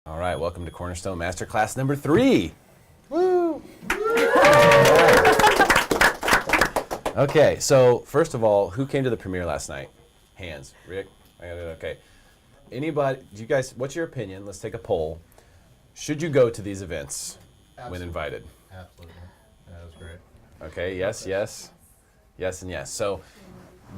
All right, welcome to Cornerstone Masterclass number 3. Woo! Okay, so first of all, who came to the premiere last night? Hands. Rick? I got it. Okay. Anybody, you guys, what's your opinion? Let's take a poll. Should you go to these events when invited? Absolutely. That was great. Okay, yes, yes. Yes and yes. So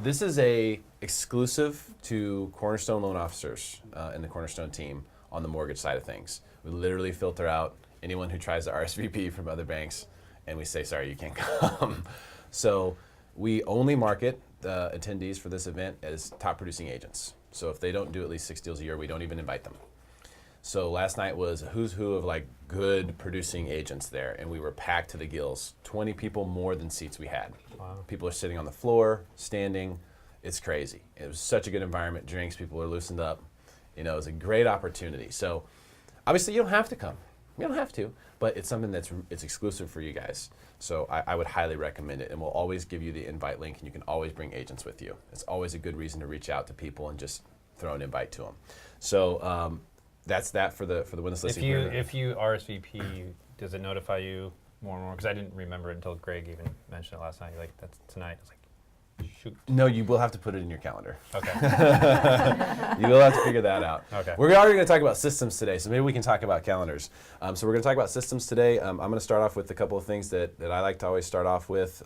this is a exclusive to Cornerstone loan officers and the Cornerstone team on the mortgage side of things. We literally filter out anyone who tries to RSVP from other banks, and we say, sorry, you can't come. So we only market the attendees for this event as top producing agents. So if they don't do at least 6 deals a year, we don't even invite them. So last night was a who's who of like good producing agents there, and we were packed to the gills. 20 people more than seats we had. Wow. People are sitting on the floor, standing. It's crazy. It was such a good environment. Drinks, people are loosened up. You know, it was a great opportunity. So obviously you don't have to come. You don't have to, but it's something it's exclusive for you guys. So I would highly recommend it, and we'll always give you the invite link, and you can always bring agents with you. It's always a good reason to reach out to people and just throw an invite to them. So that's that for the witness listing. If you RSVP, does it notify you more and more? Because I didn't remember it until Greg even mentioned it last night. Like, that's tonight. I was like, shoot. No, you will have to put it in your calendar. Okay. You will have to figure that out. Okay. We're already going to talk about systems today, so maybe we can talk about calendars. So we're going to talk about systems today. I'm going to start off with a couple of things that I like to always start off with.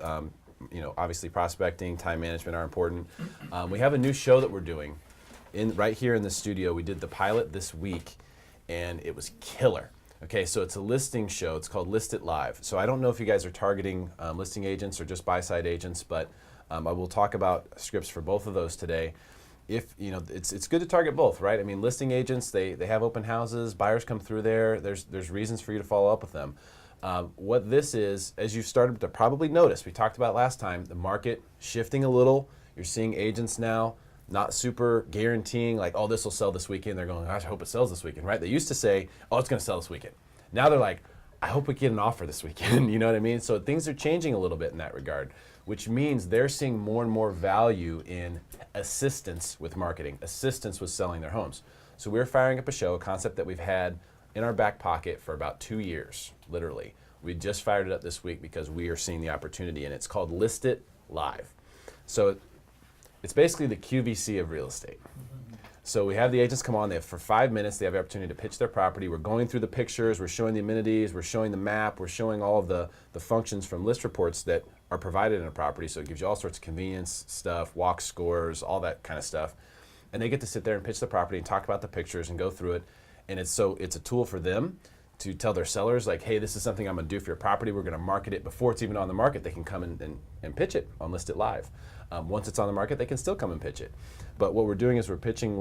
You know, obviously prospecting, time management are important. We have a new show that we're doing right here in the studio. We did the pilot this week, and it was killer. Okay, so it's a listing show. It's called List It Live. So I don't know if you guys are targeting listing agents or just buy-side agents, but I will talk about scripts for both of those today. If you know, it's good to target both, right? I mean, listing agents, they have open houses, buyers come through there. There's reasons for you to follow up with them. What this is, as you've started to probably notice, we talked about last time, the market shifting a little. You're seeing agents now not super guaranteeing like, oh, this will sell this weekend. They're going, gosh, I hope it sells this weekend, right? They used to say, oh, it's going to sell this weekend. Now they're like, I hope we get an offer this weekend. You know what I mean? So things are changing a little bit in that regard, which means they're seeing more and more value in assistance with marketing, assistance with selling their homes. So we're firing up a show, a concept that we've had in our back pocket for about 2 years, literally. We just fired it up this week because we are seeing the opportunity, and it's called List It Live. So it's basically the QVC of real estate. So we have the agents come on, for 5 minutes, they have the opportunity to pitch their property. We're going through the pictures, we're showing the amenities, we're showing the map, we're showing all of the functions from list reports that are provided in a property. So it gives you all sorts of convenience stuff, walk scores, all that kind of stuff. And they get to sit there and pitch the property and talk about the pictures and go through it. And it's a tool for them to tell their sellers, like, hey, this is something I'm gonna do for your property. We're gonna market it before it's even on the market. They can come and pitch it on List It Live. Once it's on the market, they can still come and pitch it. But what we're doing is we're pitching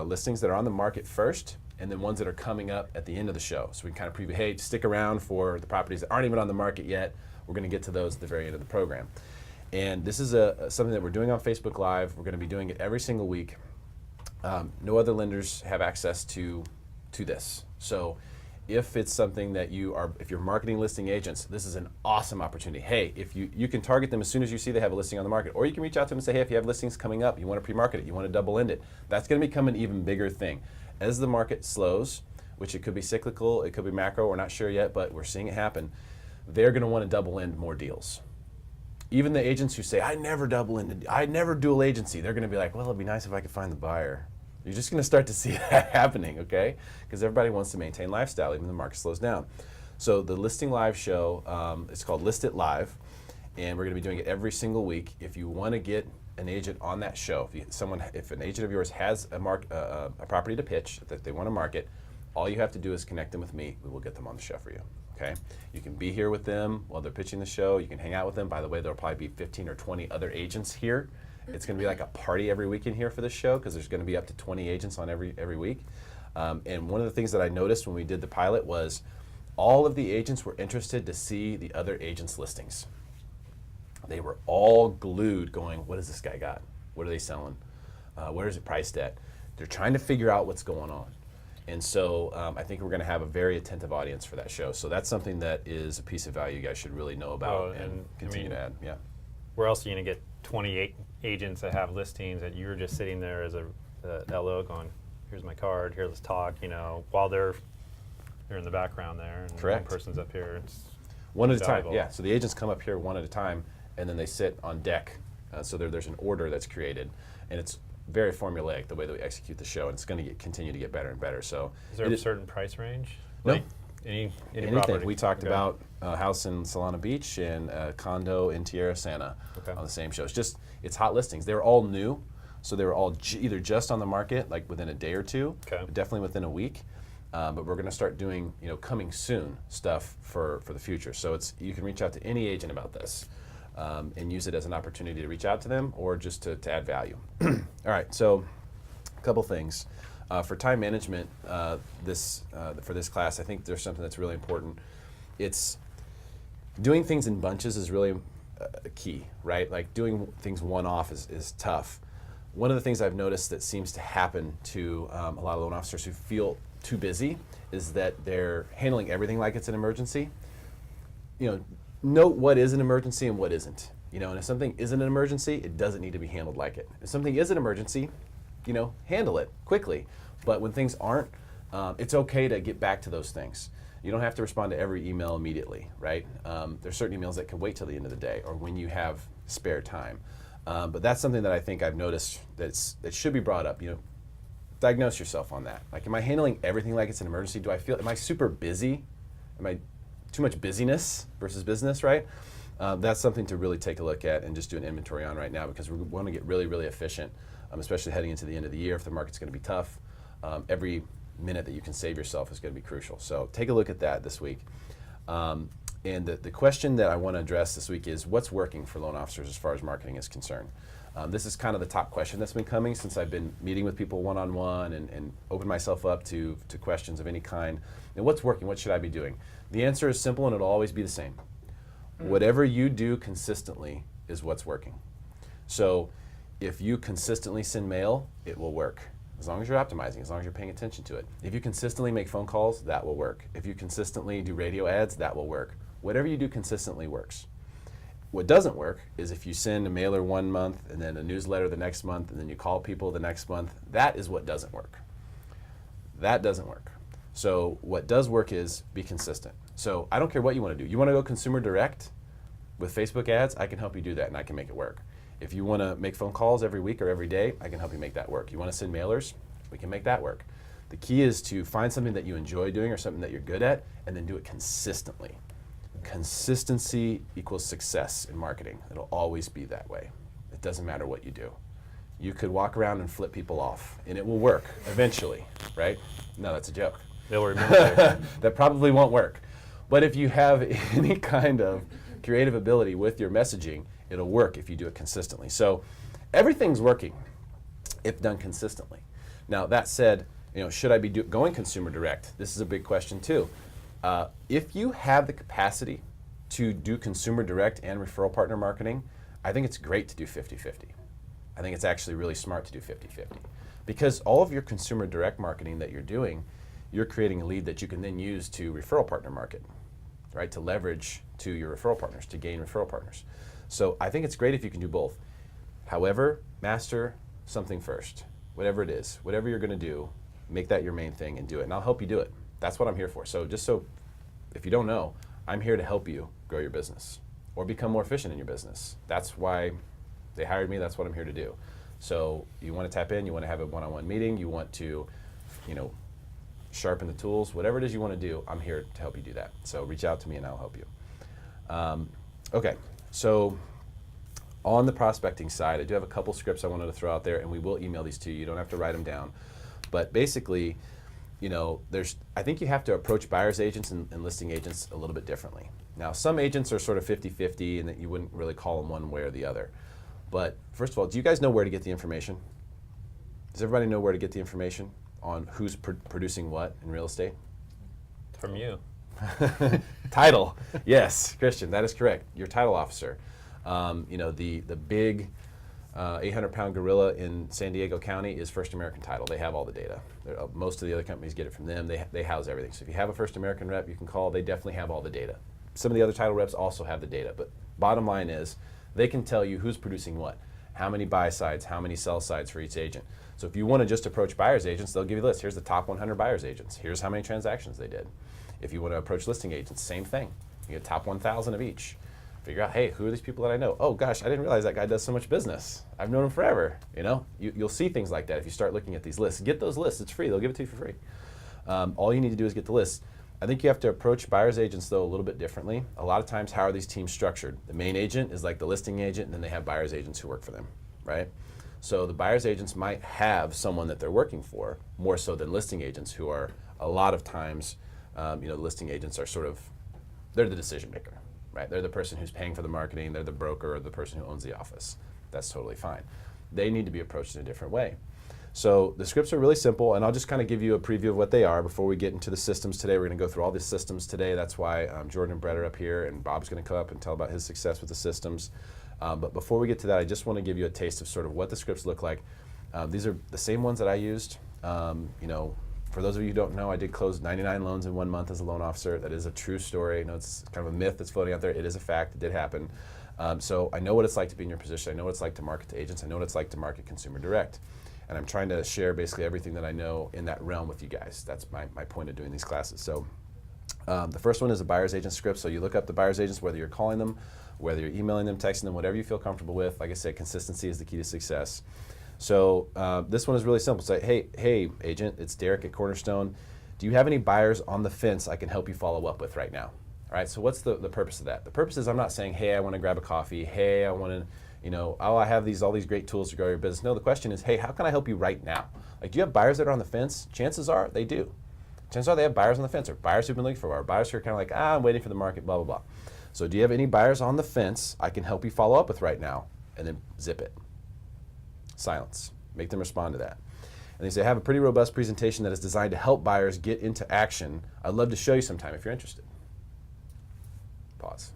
listings that are on the market first, and then ones that are coming up at the end of the show. So we can kind of preview, hey, stick around for the properties that aren't even on the market yet. We're gonna get to those at the very end of the program. And this is something that we're doing on Facebook Live. We're gonna be doing it every single week. No other lenders have access to this. So if it's something that if you're marketing listing agents, this is an awesome opportunity. Hey, if you can target them as soon as you see they have a listing on the market, or you can reach out to them and say, hey, if you have listings coming up, you want to pre-market it, you want to double end it. That's going to become an even bigger thing. As the market slows, which it could be cyclical, it could be macro, we're not sure yet, but we're seeing it happen, they're going to want to double end more deals. Even the agents who say, I never double ended, I never dual agency, they're going to be like, well, it'd be nice if I could find the buyer. You're just going to start to see that happening, okay? Because everybody wants to maintain lifestyle, even when the market slows down. So the Listing Live show, it's called List It Live, and we're going to be doing it every single week. If you want to get an agent on that show, if an agent of yours has a property to pitch that they want to market, all you have to do is connect them with me. We will get them on the show for you, okay? You can be here with them while they're pitching the show. You can hang out with them. By the way, there'll probably be 15 or 20 other agents here. It's going to be like a party every week in here for this show because there's going to be up to 20 agents on every week. And one of the things that I noticed when we did the pilot was all of the agents were interested to see the other agents' listings. They were all glued going, what does this guy got? What are they selling? Where is it priced at? They're trying to figure out what's going on. And so I think we're going to have a very attentive audience for that show. So that's something that is a piece of value you guys should really know about and continue to add. Yeah. Where else are you going to get 28 agents that have listings that you're just sitting there as a LO going, here's my card, here, let's talk, while they're in the background there, and Correct. one person's up here. It's one at a time, valuable. yeah. So the agents come up here one at a time, and then they sit on deck. So there's an order that's created, and it's very formulaic the way that we execute the show, and it's going to continue to get better and better. So is there a certain price range? No. Like any anything. property? We talked Okay. about a house in Solana Beach and a condo in Tierra Santa Okay. on the same show. It's hot listings. They were all new, so they were all either just on the market, like within a day or two, Okay. definitely within a week. But we're going to start doing, coming soon stuff for the future. So you can reach out to any agent about this and use it as an opportunity to reach out to them or just to add value. All right, so a couple things. For time management, for this class, I think there's something that's really important. It's doing things in bunches is really key, right? Like doing things one-off is tough. One of the things I've noticed that seems to happen to a lot of loan officers who feel too busy is that they're handling everything like it's an emergency. Note what is an emergency and what isn't. And if something isn't an emergency, it doesn't need to be handled like it. If something is an emergency, handle it quickly. But when things aren't, it's okay to get back to those things. You don't have to respond to every email immediately, right? There's certain emails that can wait till the end of the day or when you have spare time. But that's something that I think I've noticed that should be brought up. Diagnose yourself on that. Like, am I handling everything like it's an emergency? Am I super busy? Am I too much busyness versus business, right? That's something to really take a look at and just do an inventory on right now, because we want to get really, really efficient, especially heading into the end of the year if the market's going to be tough. Every minute that you can save yourself is going to be crucial. So take a look at that this week. And the question that I want to address this week is what's working for loan officers as far as marketing is concerned. This is kind of the top question that's been coming since I've been meeting with people one-on-one and opened myself up to questions of any kind. And what's working? What should I be doing? The answer is simple, and it'll always be the same. Whatever you do consistently is what's working. So if you consistently send mail, it will work. As long as you're optimizing, as long as you're paying attention to it. If you consistently make phone calls, that will work. If you consistently do radio ads, that will work. Whatever you do consistently works. What doesn't work is if you send a mailer one month and then a newsletter the next month and then you call people the next month. That is what doesn't work. That doesn't work. So what does work is be consistent. So I don't care what you want to do. You want to go consumer direct with Facebook ads? I can help you do that and I can make it work. If you want to make phone calls every week or every day, I can help you make that work. You want to send mailers? We can make that work. The key is to find something that you enjoy doing or something that you're good at and then do it consistently. Consistency equals success in marketing. It'll always be that way. It doesn't matter what you do. You could walk around and flip people off and it will work eventually, right? No, that's a joke. They'll remember. That probably won't work. But if you have any kind of creative ability with your messaging, it'll work if you do it consistently. So everything's working if done consistently. Now that said, should I be going consumer direct? This is a big question too. If you have the capacity to do consumer direct and referral partner marketing, I think it's great to do 50-50. I think it's actually really smart to do 50-50. Because all of your consumer direct marketing that you're doing, you're creating a lead that you can then use to referral partner market, right? To leverage to your referral partners, to gain referral partners. So I think it's great if you can do both. However, master something first. Whatever it is, whatever you're going to do, make that your main thing and do it. And I'll help you do it. That's what I'm here for. So if you don't know, I'm here to help you grow your business or become more efficient in your business. That's why they hired me. That's what I'm here to do. So you want to tap in, you want to have a one-on-one meeting, you want to, sharpen the tools, whatever it is you want to do, I'm here to help you do that. So reach out to me and I'll help you. Okay, so on the prospecting side, I do have a couple scripts I wanted to throw out there, and we will email these to you. You don't have to write them down. But basically, I think you have to approach buyer's agents and listing agents a little bit differently. Now, some agents are sort of 50-50 and that you wouldn't really call them one way or the other. But first of all, do you guys know where to get the information? Does everybody know where to get the information on who's producing what in real estate? From you. Title, yes, Christian, that is correct. Your title officer. The big 800-pound gorilla in San Diego County is First American Title. They have all the data. Most of the other companies get it from them. They house everything. So if you have a First American rep, you can call. They definitely have all the data. Some of the other title reps also have the data. But bottom line is, they can tell you who's producing what. how many buy sides, how many sell sides for each agent. So if you want to just approach buyer's agents, they'll give you a list. Here's the top 100 buyer's agents. Here's how many transactions they did. If you want to approach listing agents, same thing. You get top 1,000 of each. Figure out, hey, who are these people that I know? Oh gosh, I didn't realize that guy does so much business. I've known him forever. You know, you'll see things like that if you start looking at these lists. Get those lists. It's free. They'll give it to you for free. All you need to do is get the list. I think you have to approach buyer's agents though a little bit differently. A lot of times, how are these teams structured? The main agent is like the listing agent, and then they have buyer's agents who work for them, right? So the buyer's agents might have someone that they're working for more so than listing agents, who are a lot of times, the listing agents are they're the decision maker. Right? They're the person who's paying for the marketing, they're the broker or the person who owns the office. That's totally fine. They need to be approached in a different way. So the scripts are really simple, and I'll just kind of give you a preview of what they are before we get into the systems today. We're going to go through all the systems today. That's why Jordan and Brett are up here, and Bob's going to come up and tell about his success with the systems. But before we get to that, I just want to give you a taste of sort of what the scripts look like. These are the same ones that I used. For those of you who don't know, I did close 99 loans in 1 month as a loan officer. That is a true story. I know it's kind of a myth that's floating out there. It is a fact. It did happen. So I know what it's like to be in your position. I know what it's like to market to agents. I know what it's like to market consumer direct. And I'm trying to share basically everything that I know in that realm with you guys. That's my point of doing these classes. So the first one is a buyer's agent script. So you look up the buyer's agents, whether you're calling them, whether you're emailing them, texting them, whatever you feel comfortable with. Like I said, consistency is the key to success. So this one is really simple. Say, hey, agent, it's Derek at Cornerstone. Do you have any buyers on the fence I can help you follow up with right now? All right, so what's the purpose of that? The purpose is I'm not saying, hey, I want to grab a coffee. Hey, I want to, I have all these great tools to grow your business. No, the question is, hey, how can I help you right now? Like, do you have buyers that are on the fence? Chances are they do. Chances are they have buyers on the fence, or buyers who've been looking for a while, or buyers who are kind of like, I'm waiting for the market, blah, blah, blah. So do you have any buyers on the fence I can help you follow up with right now? And then zip it. Silence. Make them respond to that. And they say, I have a pretty robust presentation that is designed to help buyers get into action. I'd love to show you sometime if you're interested. Pause.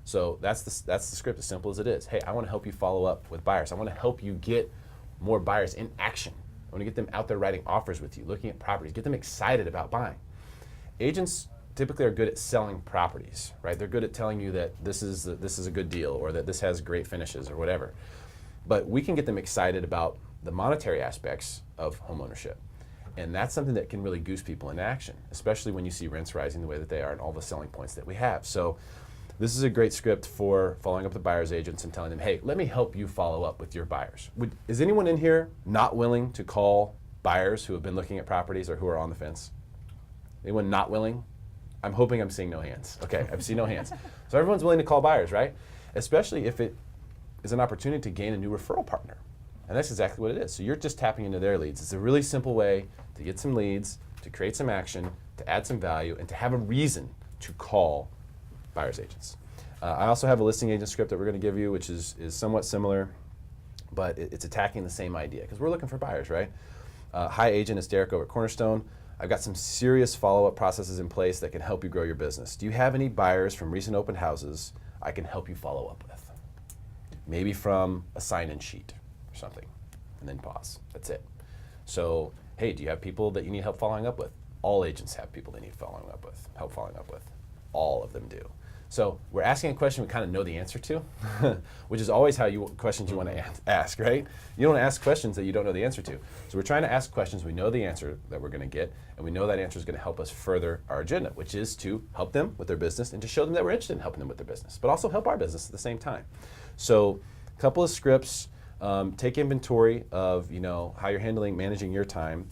So that's the script, as simple as it is. Hey, I want to help you follow up with buyers. I want to help you get more buyers in action. I want to get them out there writing offers with you, looking at properties, get them excited about buying. Agents typically are good at selling properties, right? They're good at telling you that this is a good deal, or that this has great finishes, or whatever. But we can get them excited about the monetary aspects of homeownership. And that's something that can really goose people into action, especially when you see rents rising the way that they are and all the selling points that we have. So this is a great script for following up the buyer's agents and telling them, hey, let me help you follow up with your buyers. Is anyone in here not willing to call buyers who have been looking at properties or who are on the fence? Anyone not willing? I'm hoping I'm seeing no hands. Okay, I've seen no hands. So everyone's willing to call buyers, right? Especially if it is an opportunity to gain a new referral partner. And that's exactly what it is. So you're just tapping into their leads. It's a really simple way to get some leads, to create some action, to add some value, and to have a reason to call buyer's agents. I also have a listing agent script that we're going to give you, which is somewhat similar, but it's attacking the same idea, because we're looking for buyers, right? Hi agent, it's Derek over at Cornerstone. I've got some serious follow-up processes in place that can help you grow your business. Do you have any buyers from recent open houses I can help you follow up with? Maybe from a sign-in sheet or something, and then pause. That's it. So, hey, do you have people that you need help following up with? All agents have people they need help following up with. All of them do. So we're asking a question we kind of know the answer to, which is always questions you want to ask, right? You don't ask questions that you don't know the answer to. So we're trying to ask questions we know the answer that we're going to get, and we know that answer is going to help us further our agenda, which is to help them with their business and to show them that we're interested in helping them with their business, but also help our business at the same time. So a couple of scripts, take inventory of how you're managing your time.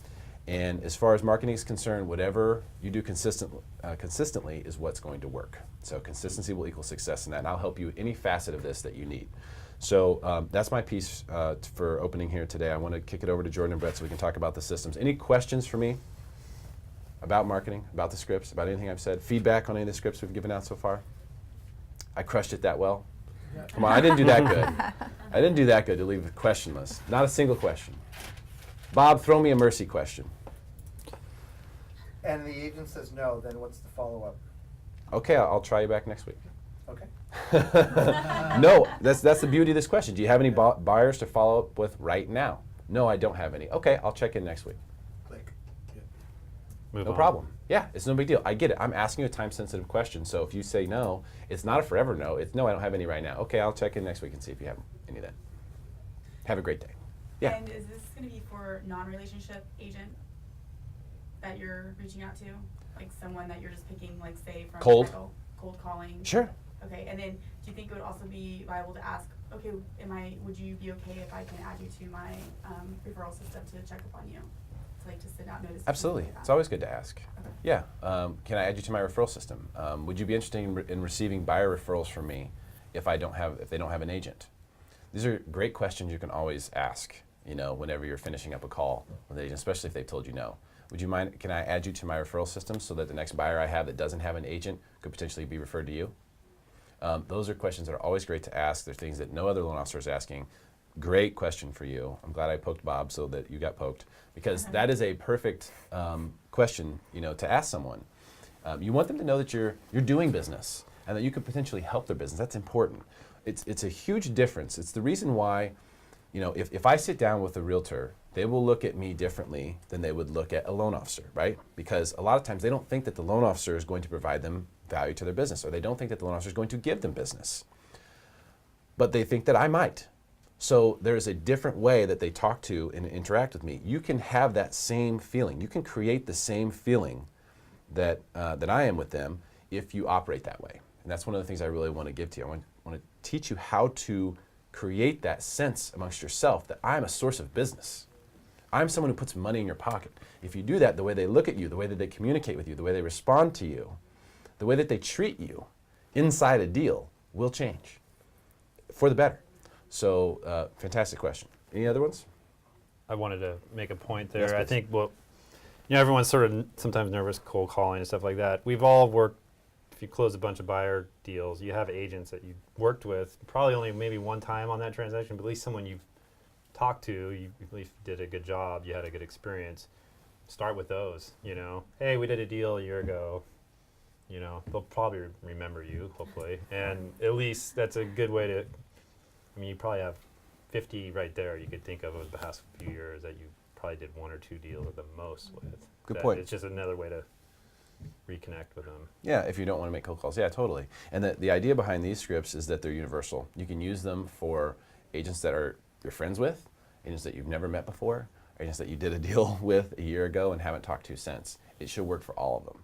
And as far as marketing is concerned, whatever you do consistently is what's going to work. So consistency will equal success in that, and I'll help you with any facet of this that you need. So that's my piece for opening here today. I want to kick it over to Jordan and Brett so we can talk about the systems. Any questions for me about marketing, about the scripts, about anything I've said? Feedback on any of the scripts we've given out so far? I crushed it that well? Yeah. Come on, I didn't do that good. I didn't do that good to leave it questionless. Not a single question. Bob, throw me a mercy question. And the agent says no, then what's the follow-up? Okay, I'll try you back next week. Okay. No, that's the beauty of this question. Do you have any buyers to follow up with right now? No, I don't have any. Okay, I'll check in next week. Click. Move No on. problem. Yeah, it's no big deal. I get it. I'm asking you a time-sensitive question, so if you say no, it's not a forever no. It's no, I don't have any right now. Okay, I'll check in next week and see if you have any then. Have a great day. Yeah. And is this going to be for non-relationship agent that you're reaching out to? Like someone that you're just picking, like say from Cold? Cold calling? Sure. Okay, and then do you think it would also be viable to ask, okay, would you be okay if I can add you to my referral system to check up on you? To like to send out notices? Absolutely. Like that? It's always good to ask. Okay. Yeah. Can I add you to my referral system? Would you be interested in receiving buyer referrals from me if they don't have an agent? These are great questions you can always ask, whenever you're finishing up a call with an agent, especially if they've told you no. Would you mind, can I add you to my referral system so that the next buyer I have that doesn't have an agent could potentially be referred to you? Those are questions that are always great to ask. They're things that no other loan officer is asking. Great question for you. I'm glad I poked Bob so that you got poked, because that is a perfect question, to ask someone. You want them to know that you're doing business and that you could potentially help their business. That's important. It's a huge difference. It's the reason why, if I sit down with a realtor, they will look at me differently than they would look at a loan officer, right? Because a lot of times they don't think that the loan officer is going to provide them value to their business, or they don't think that the loan officer is going to give them business. But they think that I might. So there's a different way that they talk to and interact with me. You can have that same feeling. You can create the same feeling that I am with them if you operate that way. And that's one of the things I really want to give to you. I want to teach you how to create that sense amongst yourself that I'm a source of business. I'm someone who puts money in your pocket. If you do that, the way they look at you, the way that they communicate with you, the way they respond to you, the way that they treat you inside a deal will change for the better. So, fantastic question. Any other ones? I wanted to make a point there. Yes, I please. think, everyone's sort of sometimes nervous cold calling and stuff like that. We've all worked, if you close a bunch of buyer deals, you have agents that you worked with, probably only maybe one time on that transaction, but at least someone you've talked to, you at least did a good job, you had a good experience. Start with those, Hey, we did a deal a year ago. They'll probably remember you, hopefully. And at least that's a good way to, you probably have 50 right there you could think of over the past few years that you probably did one or two deals at the most with. Good That point. It's just another way to reconnect with them. Yeah, if you don't want to make cold calls. Yeah, totally. And the idea behind these scripts is that they're universal. You can use them for agents that are you're friends with, agents that you've never met before, agents that you did a deal with a year ago and haven't talked to since. It should work for all of them.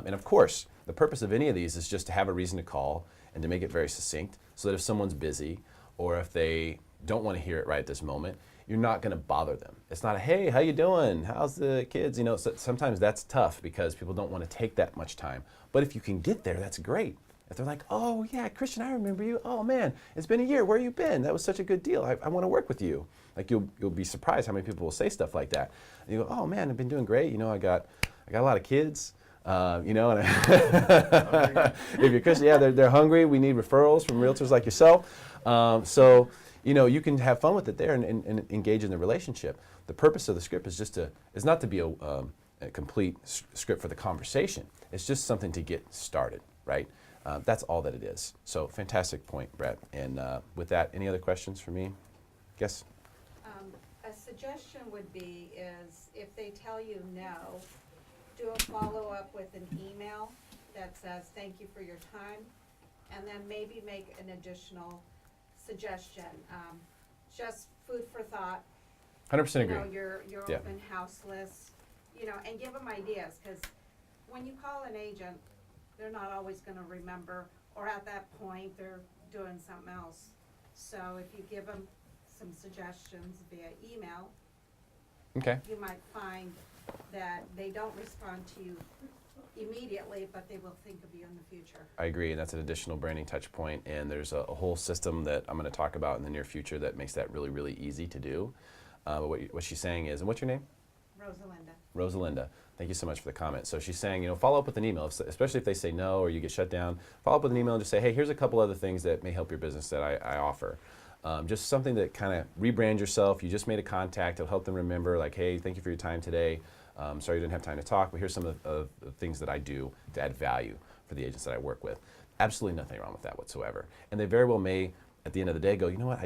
And of course, the purpose of any of these is just to have a reason to call and to make it very succinct so that if someone's busy or if they don't want to hear it right at this moment, you're not going to bother them. It's not a, hey, how you doing? How's the kids? So sometimes that's tough because people don't want to take that much time. But if you can get there, that's great. If they're like, oh yeah, Christian, I remember you. Oh man, it's been a year. Where you been? That was such a good deal. I want to work with you. Like you'll be surprised how many people will say stuff like that. And you go, oh man, I've been doing great. I got a lot of kids. And if you're Christian, yeah, they're hungry. We need referrals from realtors like yourself. So you can have fun with it there and engage in the relationship. The purpose of the script is not to be a complete script for the conversation. It's just something to get started, right? That's all that it is. So fantastic point, Brett. And with that, any other questions for me? Yes? A suggestion would be is if they tell you no, do a follow-up with an email that says thank you for your time, and then maybe make an additional suggestion. Just food for thought. 100% agree. Your Yeah. open house list, and give them ideas, because when you call an agent, they're not always going to remember, or at that point they're doing something else. So if you give them some suggestions via email, Okay. you might find that they don't respond to you immediately, but they will think of you in the future. I agree, and that's an additional branding touch point, and there's a whole system that I'm going to talk about in the near future that makes that really, really easy to do. But what she's saying is, and what's your name? Rosalinda. Thank you so much for the comment. So she's saying, follow up with an email, especially if they say no or you get shut down. Follow up with an email and just say, hey, here's a couple other things that may help your business that I offer. Just something that kind of rebrand yourself. You just made a contact. It'll help them remember, like, hey, thank you for your time today. Sorry you didn't have time to talk, but here's some of the things that I do to add value for the agents that I work with. Absolutely nothing wrong with that whatsoever. And they very well may, at the end of the day, go, you know what,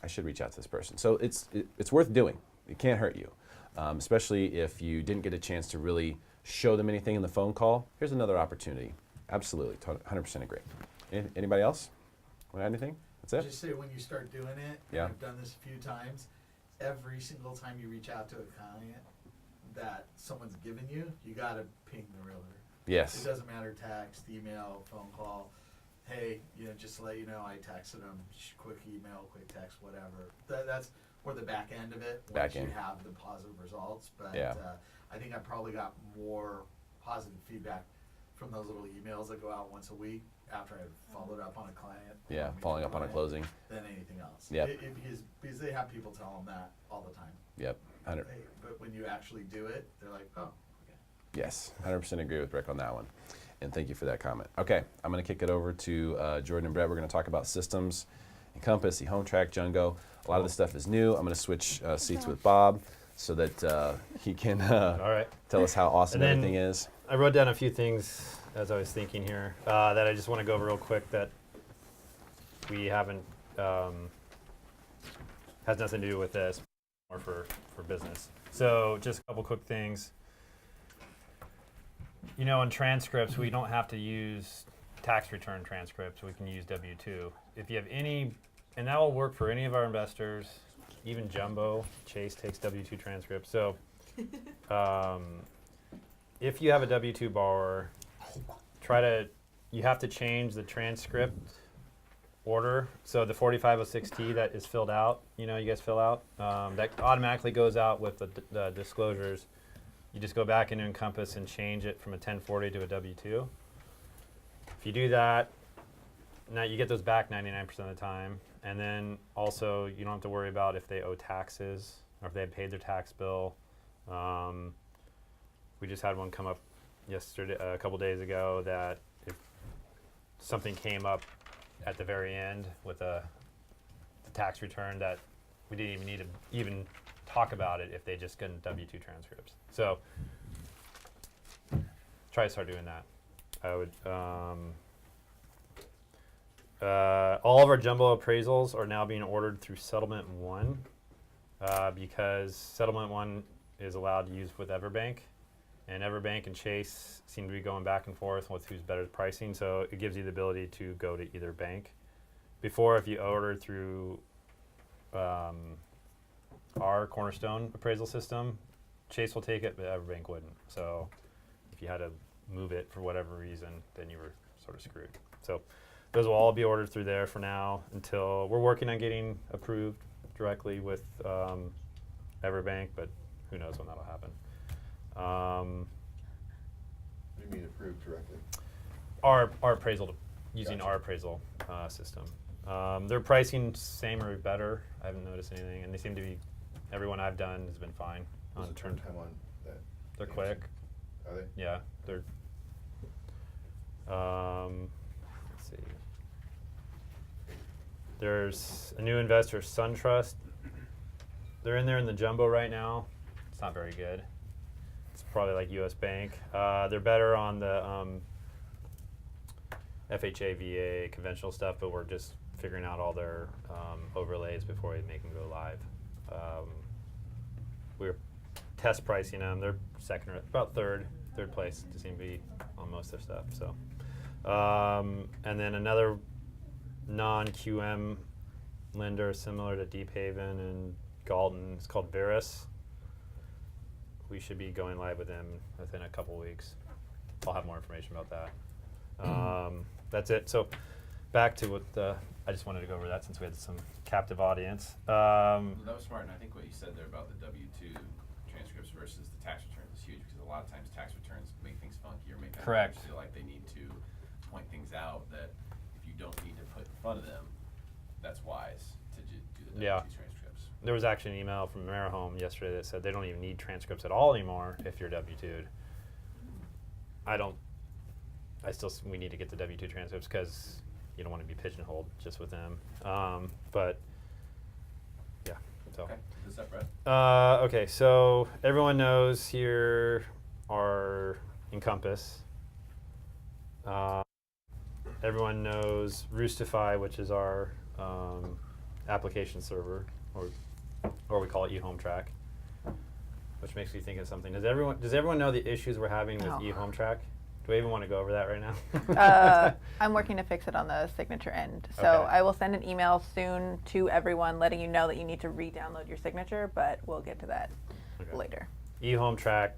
I should reach out to this person. So it's worth doing. It can't hurt you, especially if you didn't get a chance to really show them anything in the phone call. Here's another opportunity. Absolutely, 100% agree. Anybody else want to add anything? That's it. Just say when you start doing it, Yeah. I've done this a few times, every single time you reach out to a client that someone's given you, you gotta ping the realtor. It Yes. doesn't matter, text, email, phone call. Hey, just to let you know, I texted them, quick email, quick text, whatever. That's more the back end of it, Back once you end. have the positive results. But Yeah. I think I probably got more positive feedback from those little emails that go out once a week after I followed up on a client. Yeah, following up on a closing. Than anything else. Yep. Because they have people tell them that all the time. Yep. 100. Hey, but when you actually do it, they're like, oh, okay. Yes, 100% agree with Rick on that one. And thank you for that comment. Okay, I'm going to kick it over to Jordan and Brett. We're going to talk about systems, Encompass, eHomeTrack, Jungo. A lot of this stuff is new. I'm going to switch seats with Bob so that he can All right. tell us how awesome And then- everything is. I wrote down a few things as I was thinking here that I just want to go over real quick that we haven't, has nothing to do with this, or for business. So just a couple quick things. In transcripts, we don't have to use tax return transcripts. We can use W-2. If you have any, and that will work for any of our investors, even Jumbo, Chase takes W-2 transcripts. So if you have a W-2 borrower, you have to change the transcript order. So the 4506T that is filled out, you guys fill out, that automatically goes out with the disclosures. You just go back into Encompass and change it from a 1040 to a W-2. If you do that, now you get those back 99% of the time. And then also you don't have to worry about if they owe taxes or if they had paid their tax bill. We just had one come up yesterday, a couple days ago, that if something came up at the very end with the tax return, that we didn't even need to even talk about it if they just got W-2 transcripts. So try to start doing that. I would. All of our jumbo appraisals are now being ordered through Settlement One because Settlement One is allowed to use with Everbank. And Everbank and Chase seem to be going back and forth with who's better at pricing, so it gives you the ability to go to either bank. Before, if you ordered through our Cornerstone appraisal system, Chase will take it, but Everbank wouldn't. So if you had to move it for whatever reason, then you were sort of screwed. So those will all be ordered through there for now until we're working on getting approved directly with Everbank, but who knows when that'll happen. What do you mean approved directly? Our appraisal, using Gotcha. our appraisal system. Their pricing same or better. I haven't noticed anything, and they seem to be. Everyone I've done has been fine What's on the turn turn. time on that? They're quick. Are they? Yeah, they're. Let's see. There's a new investor, SunTrust. They're in there in the jumbo right now. It's not very good. It's probably like U.S. Bank. They're better on the FHA, VA, conventional stuff, but we're just figuring out all their overlays before we make them go live. We're test pricing them. They're second, or about third place to seem to be on most of their stuff. So, and then another non-QM lender similar to Deep Haven and Galton. It's called Veris. We should be going live with them within a couple weeks. I'll have more information about that. That's it. So back to what I just wanted to go over that since we had some captive audience. That was smart, and I think what you said there about the W-2 transcripts versus the tax returns is huge because a lot of times tax returns make things funky or make Correct. feel like they need to point things out that if you don't need to put in front of them, that's wise to do the W-2 Yeah. transcripts. There was actually an email from AmeriHome yesterday that said they don't even need transcripts at all anymore if you're W-2'd. We need to get the W-2 transcripts because you don't want to be pigeonholed just with them. But yeah, so. Okay, is that Brett? Okay, so everyone knows here our Encompass. Everyone knows Roostify, which is our application server, or we call it eHomeTrack, which makes me think of something. Does everyone know the issues we're having with eHomeTrack? Do we even want to go over that right now? I'm working to fix it on the signature end. So Okay. I will send an email soon to everyone letting you know that you need to re-download your signature, but we'll get to that Okay. later. eHomeTrack,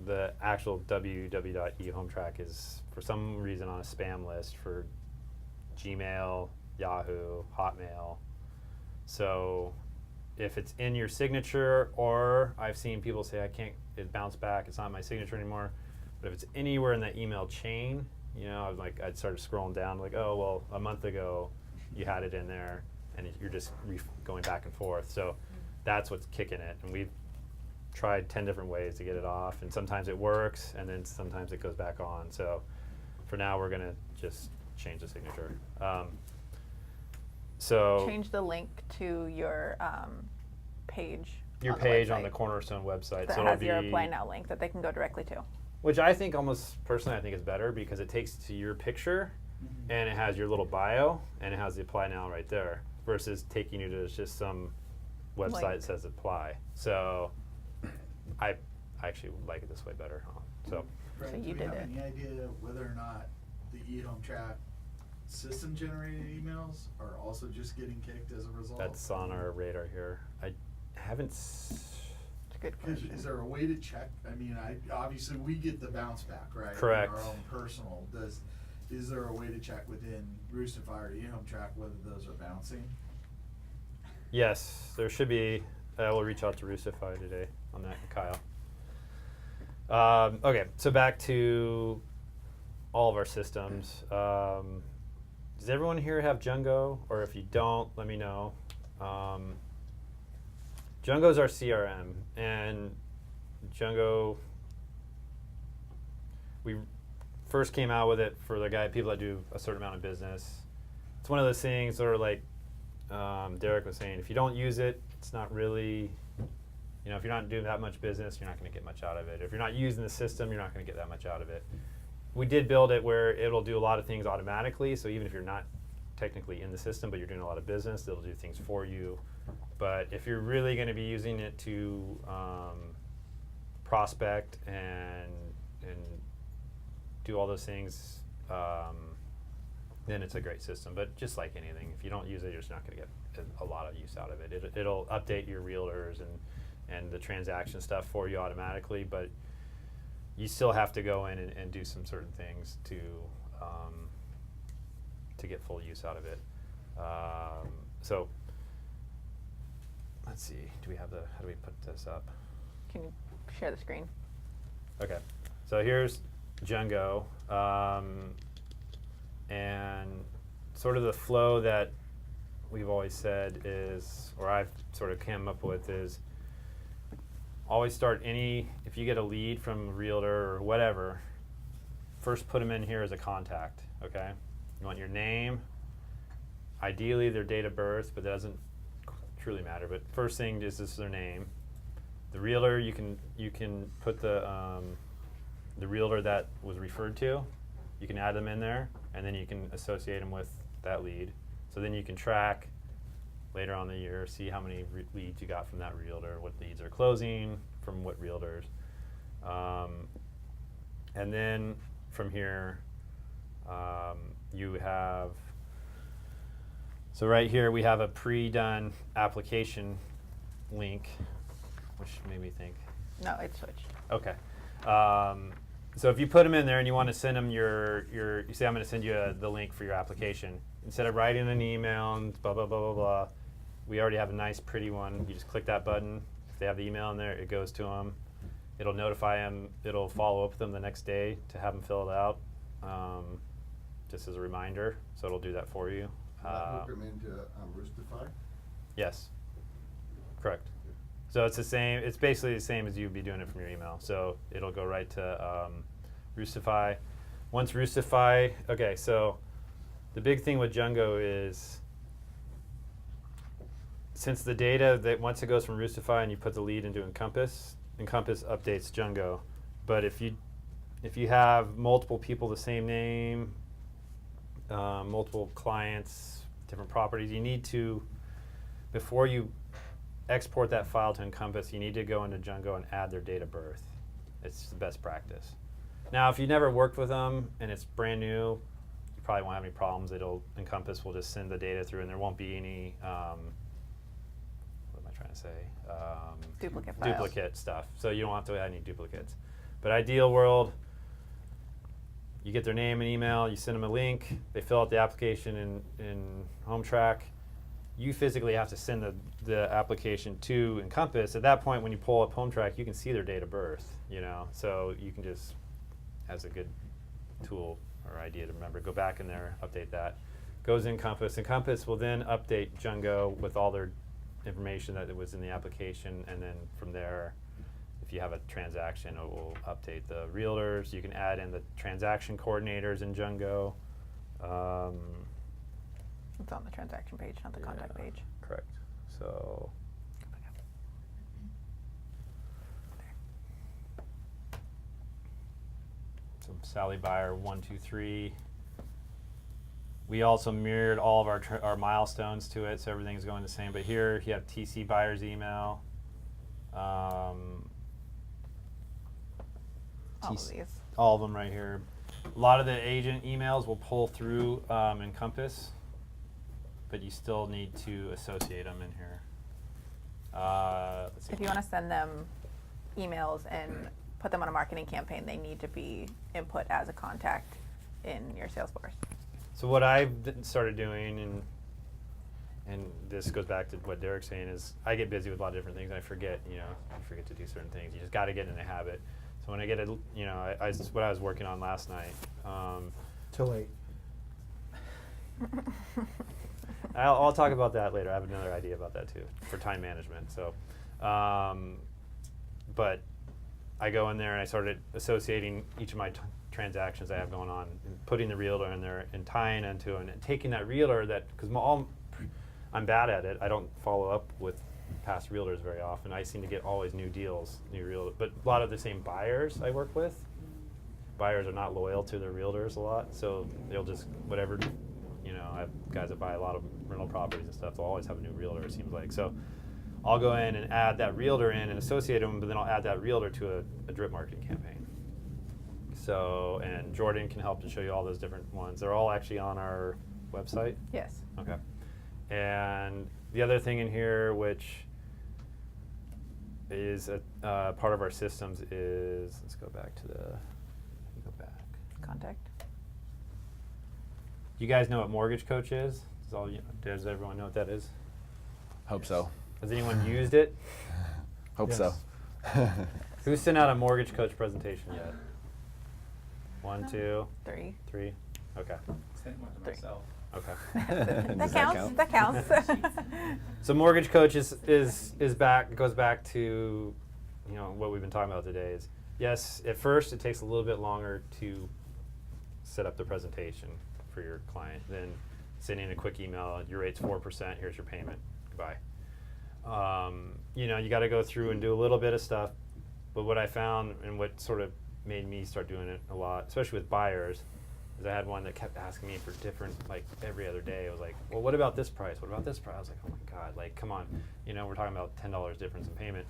the actual www.eHomeTrack is for some reason on a spam list for Gmail, Yahoo, Hotmail. So if it's in your signature, or I've seen people say it bounced back, it's not my signature anymore. But if it's anywhere in that email chain, I'd started scrolling down like, oh, well, a month ago you had it in there and you're just going back and forth. So that's what's kicking it. And we've tried 10 different ways to get it off, and sometimes it works and then sometimes it goes back on. So for now we're gonna just change the signature. So Change the link to your page. your on the page on website the Cornerstone website. that So has it'll your be, apply now link that they can go directly to. which I think almost personally I think is better because it takes to your picture and it has your little bio and it has the apply now right there versus taking you to just some website that Link. says apply. So I actually like it this way better. So Right, So do you we did have it. any idea whether or not the eHomeTrack system-generated emails are also just getting kicked as a result? that's on our radar here. I haven't. It's a good Is question. there a way to check? I mean, obviously we get the bounce back, right? in Correct. Our own personal. Is there a way to check within Roostify or eHomeTrack whether those are bouncing? Yes, there should be. I will reach out to Roostify today on that, Kyle. Okay, so back to all of our systems. Does everyone here have Django? Or if you don't, let me know. Django is our CRM, and Django, we first came out with it for the people that do a certain amount of business. It's one of those things sort of like Derek was saying, if you don't use it, it's not really, if you're not doing that much business, you're not going to get much out of it. If you're not using the system, you're not going to get that much out of it. We did build it where it'll do a lot of things automatically, so even if you're not technically in the system, but you're doing a lot of business, it'll do things for you. But if you're really going to be using it to prospect and do all those things, then it's a great system. But just like anything, if you don't use it, you're just not going to get a lot of use out of it. It'll update your realtors and the transaction stuff for you automatically, but you still have to go in and do some certain things to get full use out of it. So let's see. How do we put this up? Can you share the screen? Okay, so here's Django, and sort of the flow that we've always said is, or I've sort of come up with is, always start if you get a lead from a realtor or whatever, first put them in here as a contact, okay? You want your name, ideally their date of birth, but that doesn't truly matter, but first thing is this is their name. The realtor, you can put the realtor that was referred to, you can add them in there, and then you can associate them with that lead. So then you can track later on in the year, see how many leads you got from that realtor, what leads are closing from what realtors. And then from here, you have, so right here we have a pre-done application link, which made me think, No, it's switched. okay. So if you put them in there and you want to send them you say I'm going to send you the link for your application, instead of writing an email and blah, blah, blah, blah, blah, we already have a nice pretty one. You just click that button. If they have the email in there, it goes to them. It'll notify them. It'll follow up with them the next day to have them fill it out, just as a reminder. So it'll do that for you. Will that hook them into Roostify? Yes, correct. So it's the same. It's basically the same as you'd be doing it from your email. So it'll go right to Roostify. Once Roostify, okay. So the big thing with Django is, since the data that once it goes from Roostify and you put the lead into Encompass updates Django. But if you have multiple people the same name, multiple clients, different properties, you need to, before you export that file to Encompass, you need to go into Django and add their date of birth. It's the best practice. Now, if you never worked with them and it's brand new, you probably won't have any problems. Encompass will just send the data through, and there won't be any. What am I trying to say? Duplicate files. Duplicate stuff. So you don't have to add any duplicates. But ideal world, you get their name and email, you send them a link, they fill out the application in HomeTrack. You physically have to send the application to Encompass. At that point, when you pull up HomeTrack, you can see their date of birth, so you can just, as a good tool or idea to remember, go back in there, update that. Goes in Encompass. Encompass will then update Jungo with all their information that was in the application, and then from there, if you have a transaction, it will update the realtors. You can add in the transaction coordinators in Jungo. It's on the transaction page, not the contact Yeah, page. Correct. So. So Sally Buyer 1, 2, 3. We also mirrored all of our milestones to it, so everything's going the same. But here you have TC Buyer's email. All of TC these. all of them right here. A lot of the agent emails will pull through Encompass, but you still need to associate them in here. Let's see. If you want to send them emails and put them on a marketing campaign, they need to be input as a contact in your Salesforce. So what I've started doing, and this goes back to what Derek's saying, is I get busy with a lot of different things, and I forget, you forget to do certain things. You just got to get in the habit. So when I get what I was working on last night. Too late. I'll talk about that later. I have another idea about that too, for time management. So, but I go in there and I started associating each of my transactions I have going on, and putting the realtor in there and tying into it, and taking that realtor because I'm bad at it. I don't follow up with past realtors very often. I seem to get always new deals, new realtors, but a lot of the same buyers I work with. Buyers are not loyal to their realtors a lot, so they'll just whatever. I have guys that buy a lot of rental properties and stuff. They'll always have a new realtor, it seems like. So I'll go in and add that realtor in and associate them, but then I'll add that realtor to a drip marketing campaign. So, and Jordan can help to show you all those different ones. They're all actually on our website. Yes. Okay. And the other thing in here, which is a part of our systems, is let's go back to go back. Contact. You guys know what Mortgage Coach is? Does everyone know what that is? Hope so. Has anyone used it? Hope so. Who sent out a Mortgage Coach presentation yet? 1, 2, 3. 3. Okay. Sent one to Three. myself. Okay. That counts. That counts. So Mortgage Coach is back. Goes back to what we've been talking about today. Is yes, at first it takes a little bit longer to set up the presentation for your client than sending a quick email. Your rate's 4%. Here's your payment. Goodbye. You got to go through and do a little bit of stuff. But what I found and what sort of made me start doing it a lot, especially with buyers, is I had one that kept asking me for different, like every other day. I was like, well, what about this price? What about this price? I was like, oh my God, like, come on. We're talking about $10 difference in payment.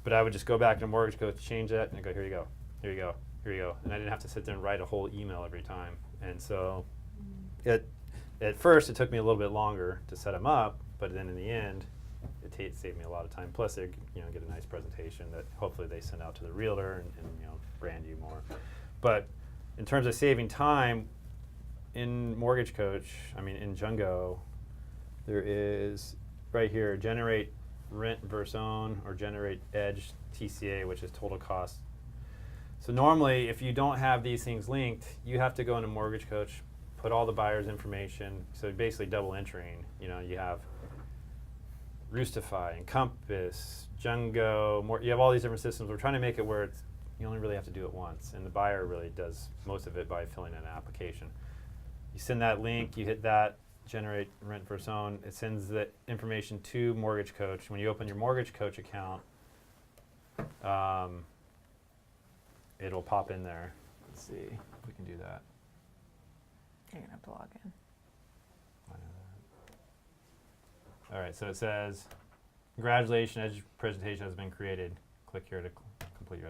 But I would just go back to Mortgage Coach, change that, and I go, here you go, here you go, here you go. And I didn't have to sit there and write a whole email every time. And so at first it took me a little bit longer to set them up, but then in the end, it saved me a lot of time. Plus, they get a nice presentation that hopefully they send out to the realtor and brand you more. But in terms of saving time, in Mortgage Coach, in Jungo, there is right here, generate rent versus own, or generate edge TCA, which is total cost. So normally, if you don't have these things linked, you have to go into Mortgage Coach, put all the buyer's information, so basically double entering. You have Roostify, Encompass, Jungo, you have all these different systems. We're trying to make it where you only really have to do it once, and the buyer really does most of it by filling in an application. You send that link, you hit that, generate rent versus own, it sends the information to Mortgage Coach. When you open your Mortgage Coach account, it'll pop in there. Let's see if we can do that. You're going to have to log in. All right, so it says, congratulations, Edge presentation has been created. Click here to complete your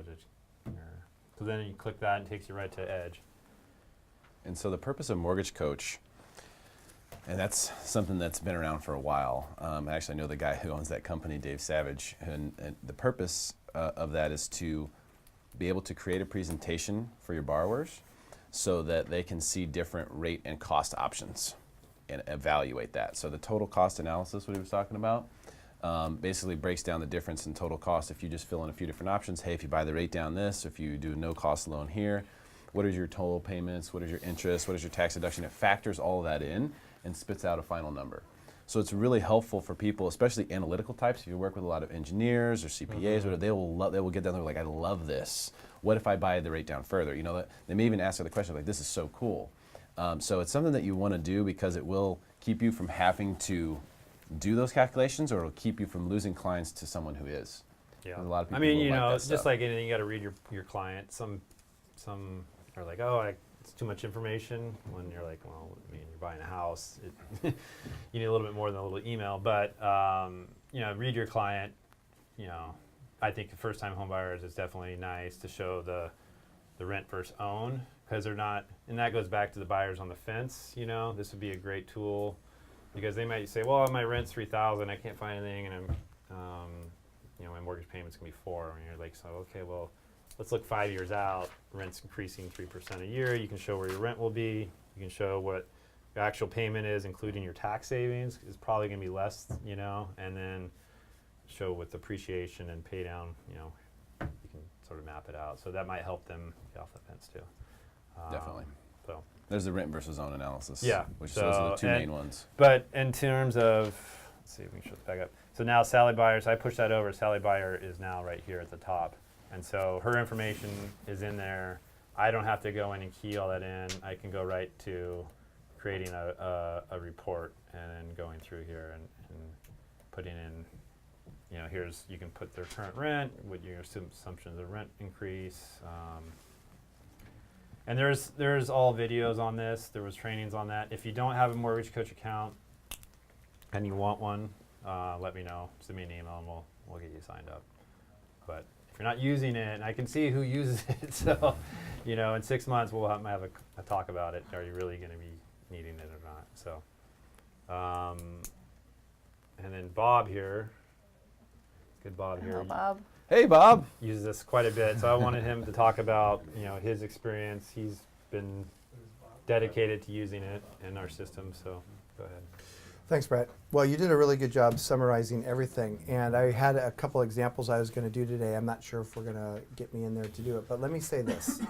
So then you click that and it takes you right to Edge. And so the purpose of Mortgage Coach, and that's something that's been around for a while. I actually know the guy who owns that company, Dave Savage, and the purpose of that is to be able to create a presentation for your borrowers so that they can see different rate and cost options and evaluate that. So the total cost analysis, what he was talking about, basically breaks down the difference in total cost if you just fill in a few different options. Hey, if you buy the rate down this, if you do a no cost loan here, what is your total payments, what is your interest, what is your tax deduction? It factors all of that in and spits out a final number. So it's really helpful for people, especially analytical types. If you work with a lot of engineers or CPAs, whatever, they will get down there like, I love this. What if I buy the rate down further? You know, they may even ask the question like, this is so cool. So it's something that you want to do because it will keep you from having to do those calculations, or it'll keep you from losing clients to someone who is. Yeah. 'Cause a lot of I people mean, will you like know, that it's stuff. just like anything, you got to read your client. Some are like, oh, it's too much information. When you're like, well, I mean, you're buying a house, you need a little bit more than a little email. But you know, read your client. You know, I think first-time home buyers is definitely nice to show the rent versus own, because they're not, and that goes back to the buyers on the fence. You know, this would be a great tool because they might say, well, my rent's $3,000, I can't find anything, and you know, my mortgage payment's gonna be $4,000. And you're like, so okay, well, let's look 5 years out. Rent's increasing 3% a year. You can show where your rent will be. You can show what your actual payment is, including your tax savings, is probably gonna be less, you know, and then show with appreciation and pay down, you know, you can sort of map it out. So that might help them get off the fence too. Definitely. So, There's the rent versus own analysis. Yeah, Which those are the so- two and- main ones. but in terms of, let's see if we can show this back up. So now Sally Buyers, I push that over. Sally Buyer is now right here at the top. And so her information is in there. I don't have to go in and key all that in. I can go right to creating a report and then going through here and putting in, you know, you can put their current rent, what your assumptions of rent increase. And there's all videos on this. There was trainings on that. If you don't have a Mortgage Coach account and you want one, let me know. Send me an email and we'll get you signed up. But if you're not using it, and I can see who uses it, so you know, in 6 months we'll have a talk about it. Are you really going to be needing it or not? So, and then Bob here, good Bob here, Hello, Bob. Hey, Bob. uses this quite a bit. So I wanted him to talk about, you know, his experience. He's been dedicated to using it in our system. So go ahead. Thanks, Brett. Well, you did a really good job summarizing everything, and I had a couple examples I was going to do today. I'm not sure if we're going to get me in there to do it, but let me say this.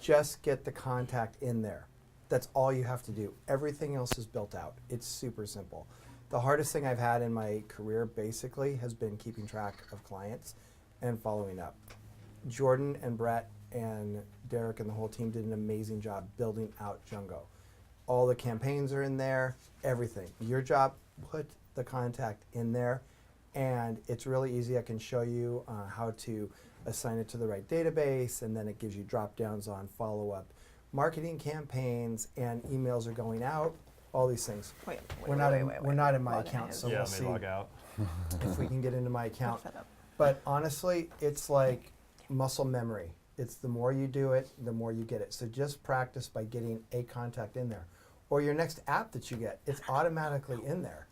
Just get the contact in there. That's all you have to do. Everything else is built out. It's super simple. The hardest thing I've had in my career basically has been keeping track of clients and following up. Jordan and Brett and Derek and the whole team did an amazing job building out Jungo. All the campaigns are in there, everything. Your job, put the contact in there, and it's really easy. I can show you how to assign it to the right database, and then it gives you drop downs on follow-up marketing campaigns, and emails are going out, all these things. Wait, We're not in my Log in account, his- so yeah, we'll let see me log out. if we can get into my account. Set up. But honestly, it's like muscle memory. It's the more you do it, the more you get it. So just practice by getting a contact in there. Or your next app that you get, it's automatically in there.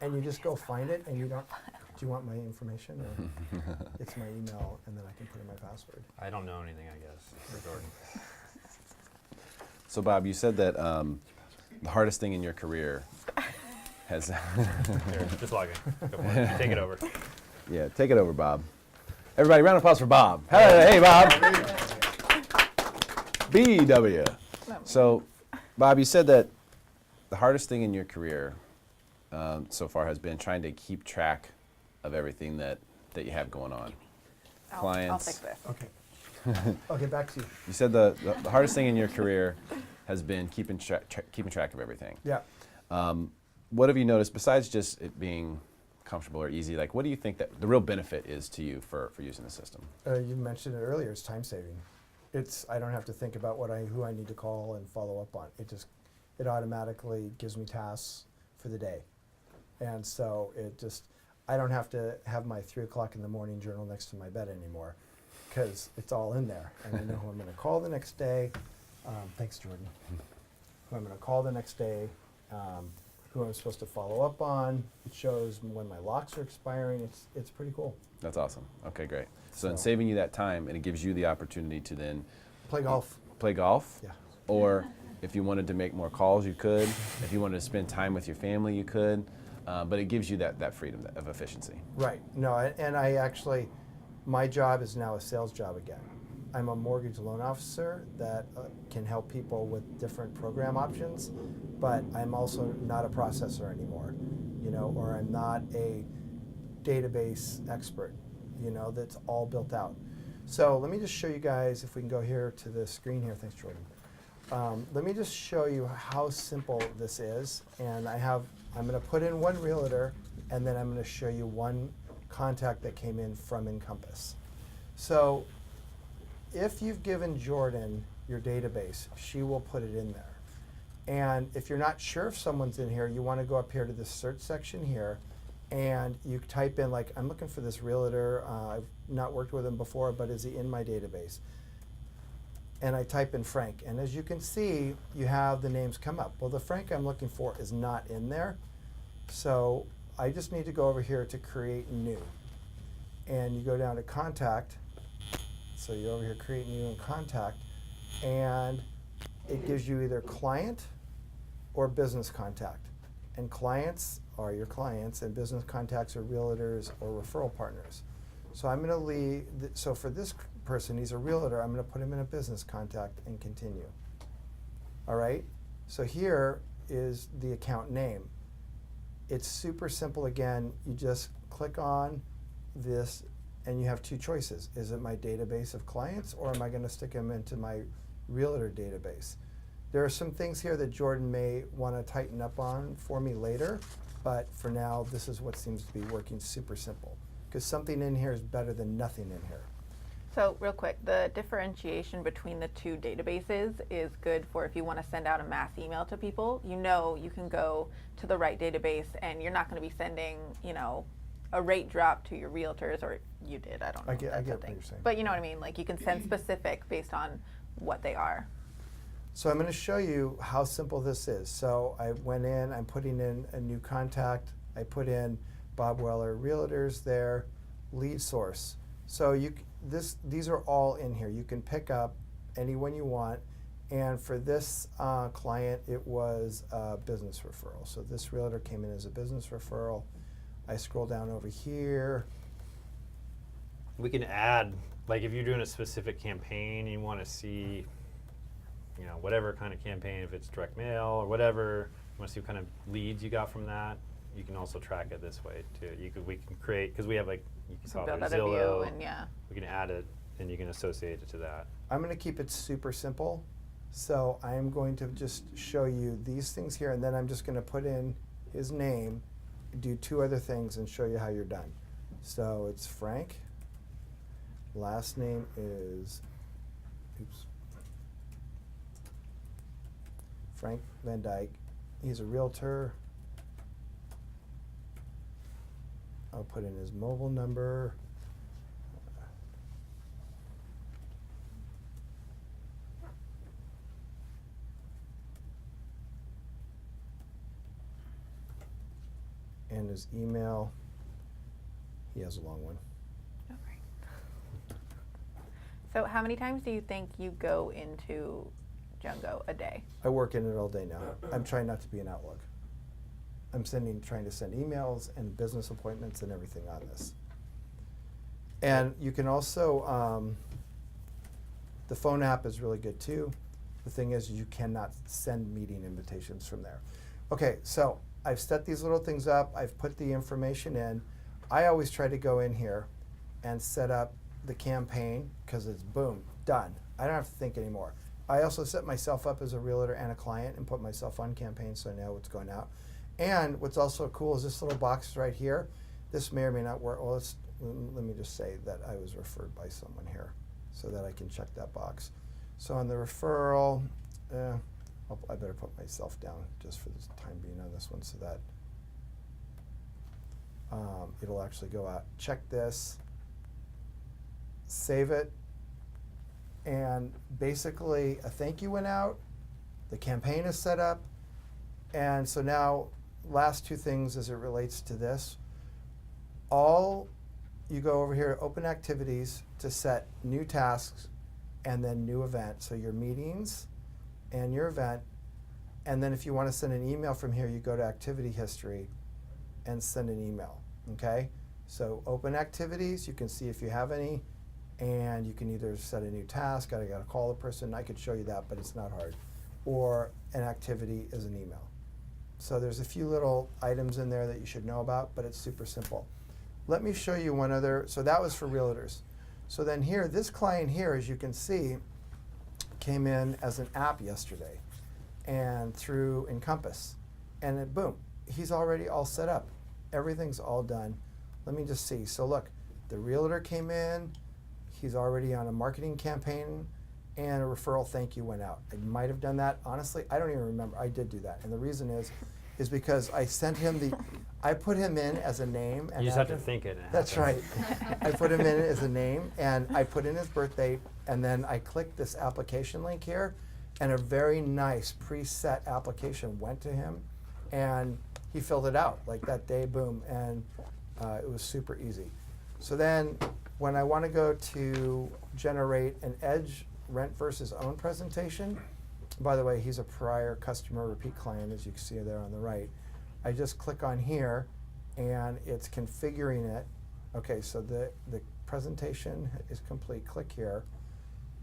And you just go find it and you don't, do you want my information? Or it's my email and then I can put in my password. I don't know anything, I guess, for Jordan. So, Bob, you said that the hardest thing in your career has. Here, just log in. Go for it. Take it over. Yeah, take it over, Bob. Everybody, round of applause for Bob. Hey, Bob. BW. So, Bob, you said that the hardest thing in your career so far has been trying to keep track of everything that you have going on. I'll Clients. fix this. Okay. Okay, back to you. You said the hardest thing in your career has been keeping track of everything. Yeah. What have you noticed besides just it being comfortable or easy? Like, what do you think that the real benefit is to you for using the system? You mentioned it earlier, it's time saving. I don't have to think about who I need to call and follow up on. It automatically gives me tasks for the day. And so I don't have to have my 3 o'clock in the morning journal next to my bed anymore. because it's all in there. And I know who I'm going to call the next day. Thanks, Jordan. Who I'm going to call the next day, who I'm supposed to follow up on. It shows when my locks are expiring. It's pretty cool. That's awesome. Okay, great. So in So- saving you that time, and it gives you the opportunity to then Play golf. play golf. Yeah. Or if you wanted to make more calls, you could. If you wanted to spend time with your family, you could. But it gives you that freedom of efficiency. Right. No, and I actually, my job is now a sales job again. I'm a mortgage loan officer that can help people with different program options, but I'm also not a processor anymore, or I'm not a database expert, that's all built out. So let me just show you guys, if we can go here to the screen here. Thanks, Jordan. Let me just show you how simple this is. And I'm going to put in one realtor, and then I'm going to show you one contact that came in from Encompass. So if you've given Jordan your database, she will put it in there. And if you're not sure if someone's in here, you want to go up here to the search section here, and you type in, like, I'm looking for this realtor. I've not worked with him before, but is he in my database? And I type in Frank. And as you can see, you have the names come up. Well, the Frank I'm looking for is not in there. So I just need to go over here to create new. And you go down to contact. So you over here, create new and contact. And it gives you either client or business contact. And clients are your clients, and business contacts are realtors or referral partners. So I'm going to leave, so for this person, he's a realtor, I'm going to put him in a business contact and continue. All right? So here is the account name. It's super simple again. You just click on this and you have two choices. Is it my database of clients, or am I going to stick them into my realtor database? There are some things here that Jordan may want to tighten up on for me later, but for now, this is what seems to be working super simple. Because something in here is better than nothing in here. So real quick, the differentiation between the two databases is good for if you want to send out a mass email to people. You can go to the right database, and you're not going to be sending, a rate drop to your realtors, or you did, I don't know. I get if that's a what thing. you're saying. But you know what I mean? Like, you can send specific based on what they are. So I'm going to show you how simple this is. So I went in, I'm putting in a new contact. I put in Bob Weller Realtors there, lead source. So these are all in here. You can pick up any one you want. And for this client, it was a business referral. So this realtor came in as a business referral. I scroll down over here. We can add, like, if you're doing a specific campaign, you want to see, whatever kind of campaign, if it's direct mail or whatever, you want to see what kind of leads you got from that. You can also track it this way too. We can create, because we have, like, you can saw Build their out a view, Zillow. and yeah. We can add it, and you can associate it to that. I'm going to keep it super simple. So I'm going to just show you these things here, and then I'm just going to put in his name, do two other things, and show you how you're done. So it's Frank. Last name is, Frank Van Dyke. He's a realtor. I'll put in his mobile number. And his email. He has a long one. So how many times do you think you go into Jungo a day? I work in it all day now. I'm trying not to be an Outlook. I'm trying to send emails and business appointments and everything on this. And you can also, the phone app is really good too. The thing is, you cannot send meeting invitations from there. Okay, so I've set these little things up. I've put the information in. I always try to go in here and set up the campaign, because it's boom, done. I don't have to think anymore. I also set myself up as a realtor and a client and put myself on campaign, so I know what's going out. And what's also cool is this little box right here. This may or may not work. Well, let me just say that I was referred by someone here so that I can check that box. So on the referral, I better put myself down just for the time being on this one, so that it'll actually go out. Check this, save it, and basically a thank you went out, the campaign is set up, and so now last two things as it relates to this. All you go over here to open activities to set new tasks and then new event. So your meetings and your event. And then if you want to send an email from here, you go to activity history and send an email. Okay? So open activities, you can see if you have any, and you can either set a new task, I gotta call the person, I could show you that, but it's not hard. Or an activity is an email. So there's a few little items in there that you should know about, but it's super simple. Let me show you one other, so that was for realtors. So then here, this client here, as you can see, came in as an app yesterday and through Encompass. And then boom, he's already all set up. Everything's all done. Let me just see. So look, the realtor came in, he's already on a marketing campaign, and a referral thank you went out. I might have done that. Honestly, I don't even remember. I did do that. And the reason is because I sent him I put him in as a name. And You just have to address. think it. And it That's happens. right. I put him in as a name, and I put in his birthday, and then I clicked this application link here, and a very nice preset application went to him, and he filled it out like that day, boom, and it was super easy. So then when I want to go to generate an Edge rent versus own presentation, by the way, he's a prior customer repeat client, as you can see there on the right. I just click on here, and it's configuring it. Okay, so the presentation is complete. Click here,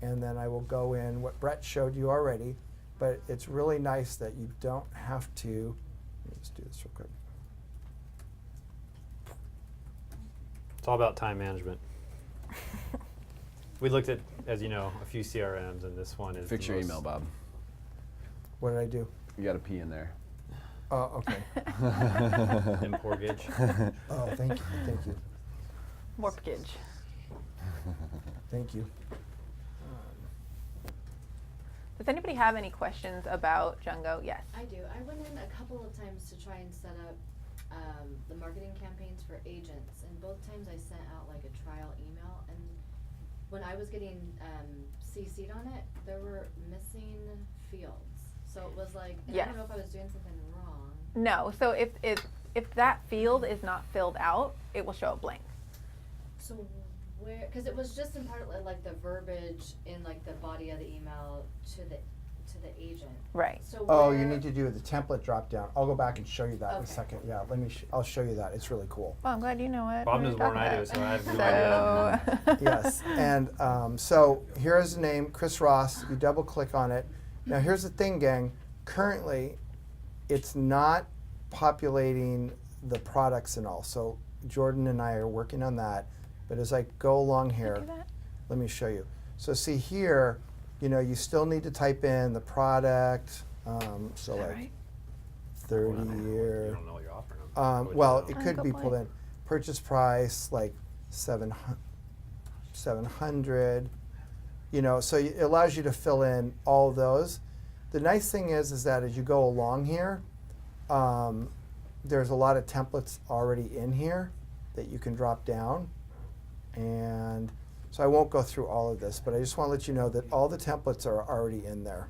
and then I will go in what Brett showed you already, but it's really nice that you don't have to. Let me just do this real quick. It's all about time management. We looked at, as you know, a few CRMs, and this one is Fix the your most- email, Bob. What did I do? You got a P in there. Oh, okay. Mortgage. Oh, thank you, thank you, Mortgage. thank you. Does anybody have any questions about Django? Yes. I do. I went in a couple of times to try and set up the marketing campaigns for agents, and both times I sent out like a trial email, and when I was getting CC'd on it, there were missing fields. So it was like, and I Yes. don't know if I was doing something wrong. No. So if that field is not filled out, it will show a blank. So where, because it was just in part like the verbiage in like the body of the email to the agent. Right. So Oh, where, you need to do the template drop down. I'll go back and show you that in a Okay. second. Yeah, let me. I'll show you that. It's really cool. Well, I'm glad you know what. Bob we're knows more than I do, talking so I have no about. idea. Yes, and so here's the name, Chris Ross. You double click on it. Now here's the thing, gang. Currently, it's not populating the products and all. So Jordan and I are working on that. But as I go along Can you here, do that? let me show you. So see here, you know, you still need to type in the product. So Is that like right? 30 You year. don't know what you're offering them. What would you Well, know? it Oh, could good be pulled point. in. Purchase price like 700. You know, so it allows you to fill in all those. The nice thing is that as you go along here, there's a lot of templates already in here that you can drop down. And so I won't go through all of this, but I just want to let you know that all the templates are already in there.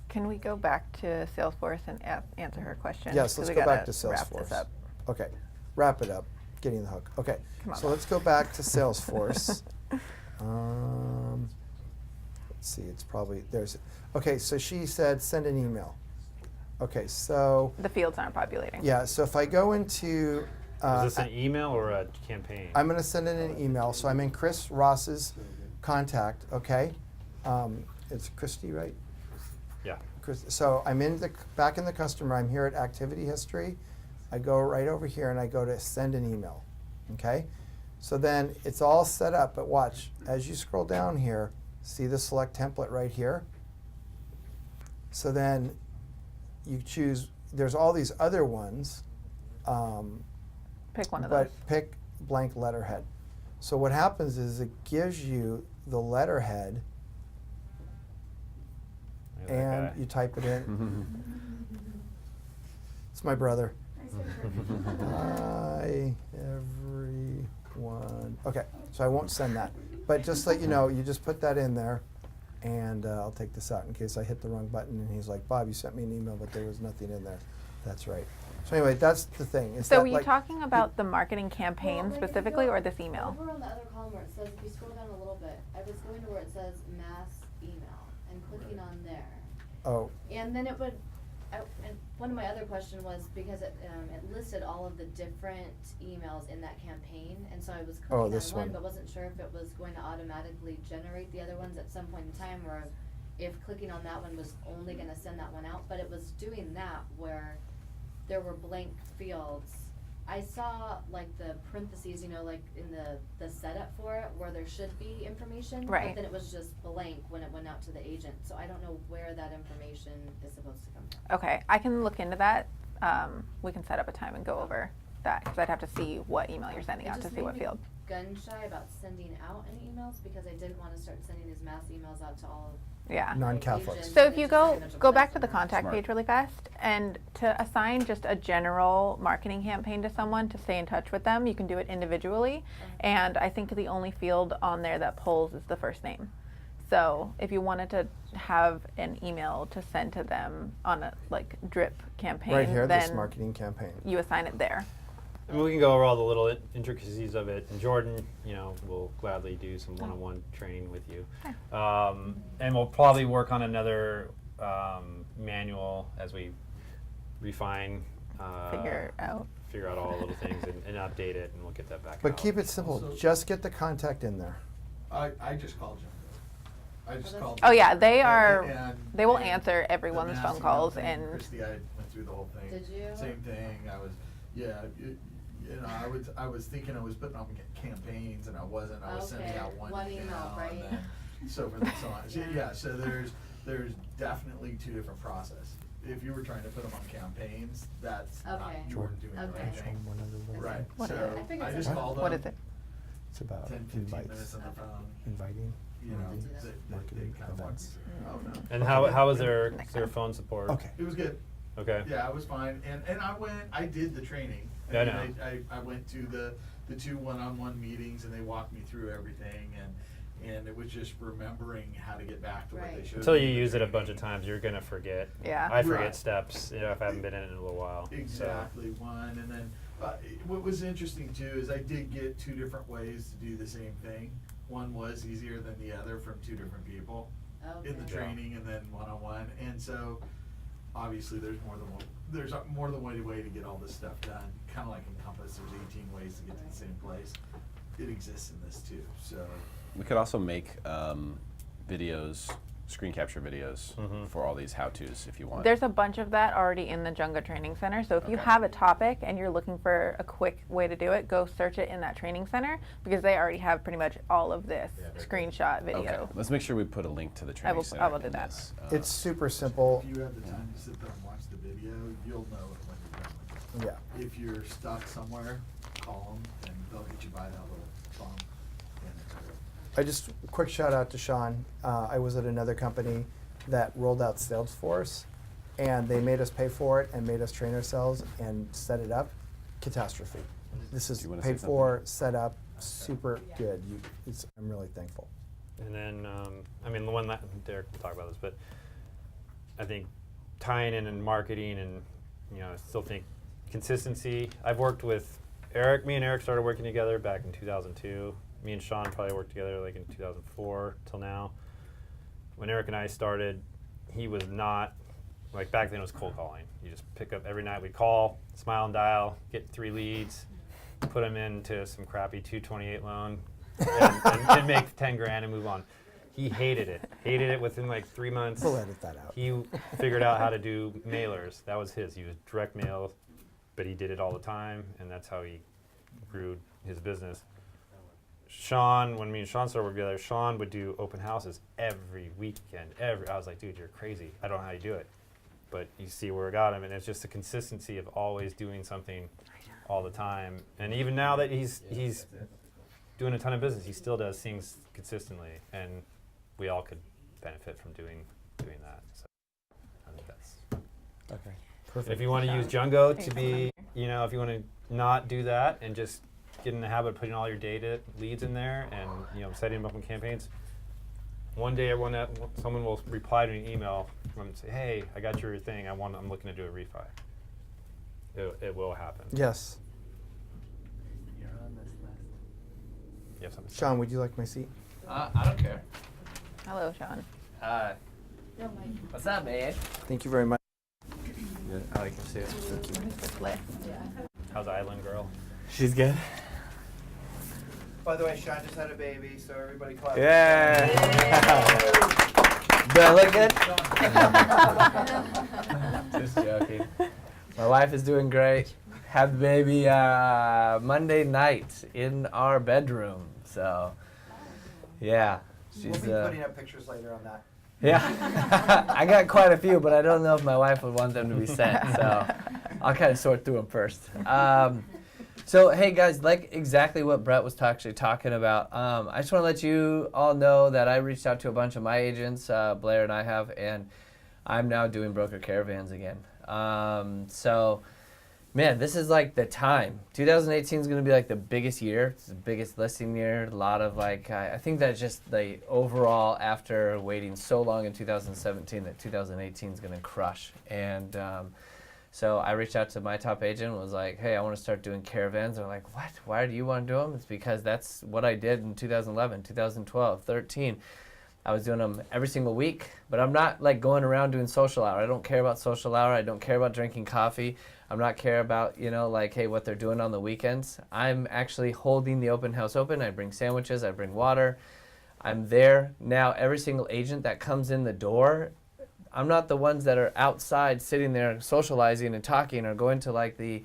Can we go back to Salesforce and answer her question? Yes, 'Cause let's we go back gotta to wrap this Salesforce. up. Okay, wrap it up. Getting the hook. Okay, Come on, so Bob. let's go back to Salesforce. Let's see, it's probably, there's, okay, so she said send an email. Okay, so, The fields aren't populating. yeah, so if I go into, Is this an email or a campaign? I'm gonna send in an email, so I'm in Chris Ross's contact, okay? It's Christy, right? Yeah. So I'm back in the customer, I'm here at activity history. I go right over here and I go to send an email, okay? So then it's all set up, but watch, as you scroll down here, see the select template right here? So then you choose, there's all these other ones, Pick one of but those. pick blank letterhead. So what happens is it gives you the letterhead Look at that and guy. you type it in. It's my brother. Hi, everyone. Okay, so I won't send that. But just let you know, you just put that in there. and I'll take this out in case I hit the wrong button. And he's like, Bob, you sent me an email, but there was nothing in there. That's right. So anyway, that's the thing. Is So that were you like, talking about the marketing campaign Well, like, if you specifically go or this email? Over on the other column where it says, if you scroll down a little bit, I was going to where it says mass email and clicking on there. oh, And then it would, and one of my other question was because it listed all of the different emails in that campaign, and so I was Oh, clicking this on one, one. but wasn't sure if it was going to automatically generate the other ones at some point in time, or if clicking on that one was only gonna send that one out, but it was doing that where there were blank fields. I saw like the parentheses, you know, like in the setup for it, where there should be information, Right. but then it was just blank when it went out to the agent, so I don't know where that information is supposed to come from. Okay, I can look into that. We can set up a time and go over that because I'd have to see what email you're sending It out to just see made what me field. gun shy about sending out any emails because I didn't want to start sending these mass emails out to all of Yeah. non-Catholics. agents, So and if it you just go pretty much go applies back to the everywhere. contact Smart. page really fast, and to assign just a general marketing campaign to someone to stay in touch with them, you can do it individually. And I think the only field on there that pulls is the first name. So if you wanted to have an email to send to them on a like drip campaign, right here, this then marketing campaign. you assign it there. I mean, we can go over all the little intricacies of it, and Jordan, you know, will gladly do some one-on-one training with you. And we'll probably work on another manual as we refine, Figure out. figure out all the little things and update it, and we'll get that back But out. keep it simple. Also- Just get the contact in there. I just called Jumbo. I just called. Oh yeah, them. they And- are. and- They will and answer the everyone's mass phone email calls thing, and. Christy, I went through the whole thing. Did you? Same thing. I was, yeah, you know, I was thinking I was putting on campaigns and I wasn't. I was sending Okay, out one one email email, right. and then so forth and so on. So, yeah, so there's definitely two different processes. If you were trying to put them on campaigns, that's not Okay. Jordan doing the Okay. right thing. One other way. Right. What So is it? I figured I it's just a- called them. What is it? It's about 10, 15 minutes invites. on the phone. Inviting. You know, Mm-hmm. they Marketing kind of want. events. Oh no. And how is their Next their time. phone support? Okay. It was good. Okay. Yeah, it was fine, and I did the training. Yeah, I mean, know. I went to the 2 one-on-one meetings, and they walked me through everything, and it was just remembering how to get back to what they Right. should. Until you use it a bunch of times, you're gonna forget. Yeah. I forget Right. steps, you know, if I haven't been in it in a little while. so. Exactly one, and then what was interesting too is I did get 2 different ways to do the same thing. One was easier than the other from 2 different people in the Okay. training, and then one-on-one, and so obviously there's more than one way to get all this stuff done. Kind of like in Compass, there's 18 ways to get to the same place. It exists in this too. So We could also make videos, screen capture videos Mhm. for all these how-tos if you want. There's a bunch of that already in the Jenga Training Center. So if you Okay. have a topic and you're looking for a quick way to do it, go search it in that training center because they already have pretty much all of this Yeah, they're screenshot video. Okay, let's make sure we put a link to the I training will- center. I will do in that. this. It's super simple. if you have the time to sit there and watch the video, you'll know it when you're done with it. Yeah. If you're stuck somewhere, call them and they'll get you by that little phone. I just quick shout out to Sean. I was at another company that rolled out Salesforce, and they made us pay for it and made us train ourselves and set it up. Catastrophe. This is Do you wanna paid say for, something? set up, super good. I'm really thankful. And then, I mean, the one that Derek will talk about this, but I think tying in and marketing and, you know, I still think consistency. I've worked with Eric. Me and Eric started working together back in 2002. Me and Sean probably worked together like in 2004 till now. When Eric and I started, he was not, like back then it was cold calling. You just pick up every night, we'd call, smile and dial, get 3 leads, put them into some crappy 228 loan, and make 10 grand and move on. He hated it within like 3 months. We'll edit that out. He figured out how to do mailers. That was his. He was direct mail, but he did it all the time, and that's how he grew his business. Sean, when me and Sean started working together, Sean would do open houses every weekend. I was like, dude, you're crazy. I don't know how you do it. But you see where it got him, and it's just the consistency of always doing something all the time. And even now that he's doing a ton of business, he still does things consistently, and we all could benefit from doing that. So I think that's. Okay. If Perfect. you want to use Jungo to be, you know, if you want to not do that and just get in the habit of putting all your data leads in there and, you know, setting them up in campaigns, one day someone will reply to an email and say, hey, I got your thing. I'm looking to do a refi. It will happen. Yes. You're on this list. You have something to say? Sean, would you like my seat? I don't care. Hello, Sean. No, Mike. What's up, man? Thank you very much. Good. I like to see it. This list. How's Island Girl? She's good. By the way, Sean just had a baby, so everybody clap. Yeah. Do I look good? Just joking. My wife is doing great. Had the baby Monday night in our bedroom. So, yeah. We'll She's be putting up pictures later on that. yeah. I got quite a few, but I don't know if my wife would want them to be sent. So, I'll kind of sort through them first. So, hey guys, like exactly what Brett was actually talking about, I just want to let you all know that I reached out to a bunch of my agents, Blair and I have, and I'm now doing broker caravans again. So, man, this is like the time. 2018 is going to be like the biggest year. It's the biggest listing year. A lot of like, I think that just the overall, after waiting so long in 2017, that 2018 is going to crush. And so I reached out to my top agent and was like, hey, I want to start doing caravans. They're like, what? Why do you want to do them? It's because that's what I did in 2011, 2012, 13. I was doing them every single week, but I'm not like going around doing social hour. I don't care about social hour. I don't care about drinking coffee. I'm not care about, like, hey, what they're doing on the weekends. I'm actually holding the open house open. I bring sandwiches. I bring water. I'm there. Now, every single agent that comes in the door, I'm not the ones that are outside sitting there socializing and talking or going to like the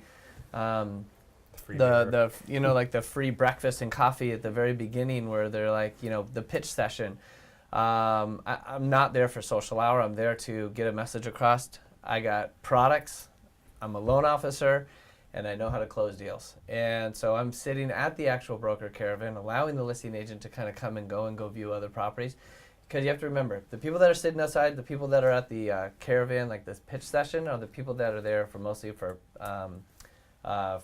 like the free breakfast and coffee at the very beginning where they're like, the pitch session. I'm not there for social hour. I'm there to get a message across. I got products. I'm a loan officer, and I know how to close deals. And so I'm sitting at the actual broker caravan, allowing the listing agent to kind of come and go view other properties. Because you have to remember, the people that are sitting outside, the people that are at the caravan, like this pitch session, are the people that are there for mostly for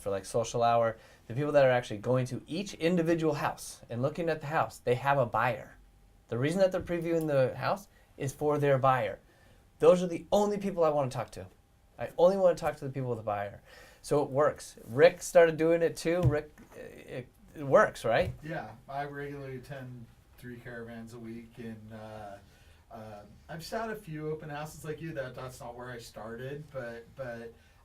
like social hour. The people that are actually going to each individual house and looking at the house, they have a buyer. The reason that they're previewing the house is for their buyer. Those are the only people I want to talk to. I only want to talk to the people with a buyer. So it works. Rick started doing it too. Rick, it works, right? Yeah, I regularly attend 3 caravans a week, and I've sat a few open houses like you. That's not where I started, but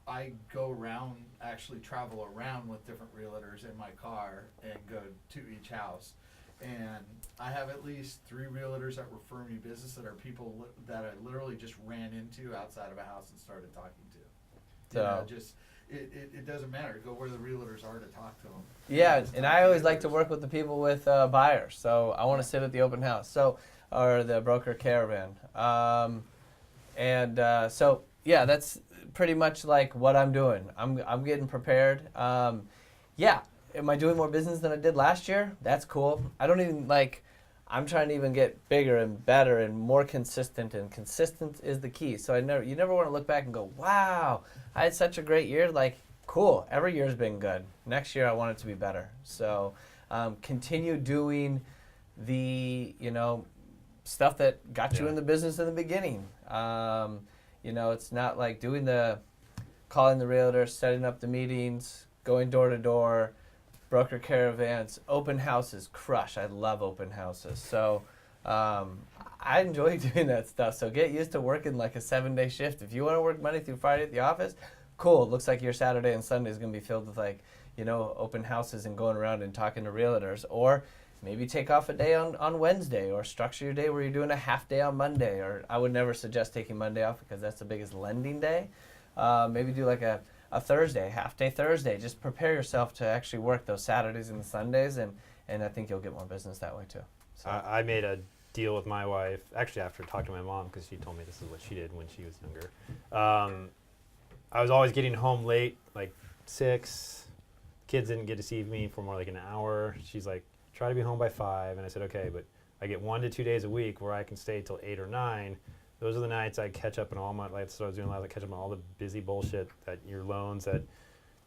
I go around, actually travel around with different realtors in my car and go to each house. And I have at least 3 realtors that refer me business that are people that I literally just ran into outside of a house and started talking to. It doesn't matter. Go where the realtors are to talk to them. Yeah, and I always like to work with the people with buyers. So I want to sit at the open house, or the broker caravan. So yeah, that's pretty much like what I'm doing. I'm getting prepared. Yeah, am I doing more business than I did last year? That's cool. I don't even like. I'm trying to even get bigger and better and more consistent, and consistent is the key. So you never want to look back and go, wow, I had such a great year. Like, cool, every year's been good. Next year I want it to be better. So continue doing the, stuff that got you in the business in the beginning. It's not like calling the realtor, setting up the meetings, going door to door, broker caravans, open houses, crush. I love open houses. So I enjoy doing that stuff. So get used to working like a 7-day shift. If you want to work Monday through Friday at the office, cool. It looks like your Saturday and Sunday is going to be filled with open houses and going around and talking to realtors. Or maybe take off a day on Wednesday, or structure your day where you're doing a half day on Monday. Or I would never suggest taking Monday off because that's the biggest lending day. Maybe do like a Thursday, half day Thursday. Just prepare yourself to actually work those Saturdays and Sundays, and I think you'll get more business that way too. So I made a deal with my wife, actually after talking to my mom, because she told me this is what she did when she was younger. I was always getting home late, like 6. Kids didn't get to see me for more like an hour. She's like, try to be home by 5. And I said, okay, but I get 1 to 2 days a week where I can stay till 8 or 9. Those are the nights I catch up on all my, like, so I was doing a lot, I catch up on all the busy bullshit that your loans that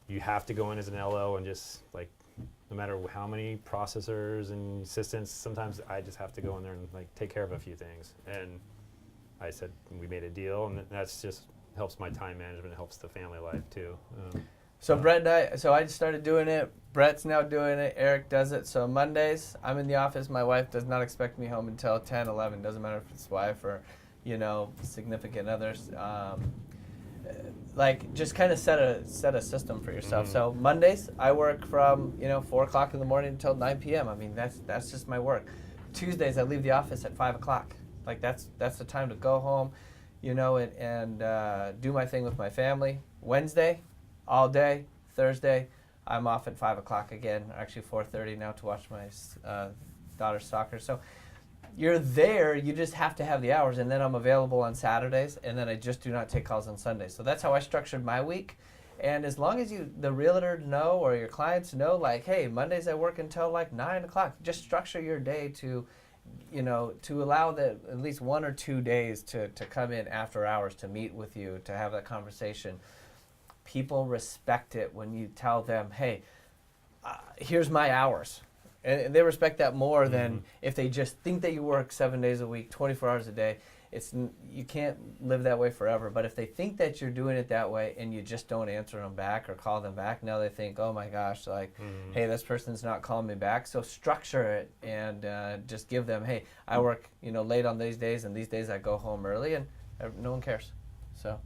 you have to go in as an LO and just like, no matter how many processors and assistants, sometimes I just have to go in there and like take care of a few things. And I said, we made a deal, and that's just helps my time management, helps the family life too. So Brett and I started doing it. Brett's now doing it. Eric does it. So Mondays, I'm in the office. My wife does not expect me home until 10, 11. Doesn't matter if it's wife or, significant others. Like just kind of set a system for yourself. Mhm. So Mondays, I work from 4 o'clock in the morning until 9 p.m. I mean that's just my work. Tuesdays, I leave the office at 5 o'clock. Like that's the time to go home, and do my thing with my family. Wednesday, all day. Thursday, I'm off at 5 o'clock again. Actually 4:30 now to watch my daughter's soccer. So you're there. You just have to have the hours, and then I'm available on Saturdays, and then I just do not take calls on Sundays. So that's how I structured my week. And as long as the realtor know or your clients know, like, hey, Mondays I work until like 9 o'clock. Just structure your day to allow at least 1 or 2 days to come in after hours to meet with you, to have that conversation. People respect it when you tell them, hey, here's my hours. And they respect that more than if they just think that you work 7 days a week, 24 hours a day. You can't live that way forever. But if they think that you're doing it that way and you just don't answer them back or call them back, now they think, oh my gosh, hey, this person's not calling me back. So structure it and just give them, hey, I work late on these days, and these days I go home early, and no one cares. So.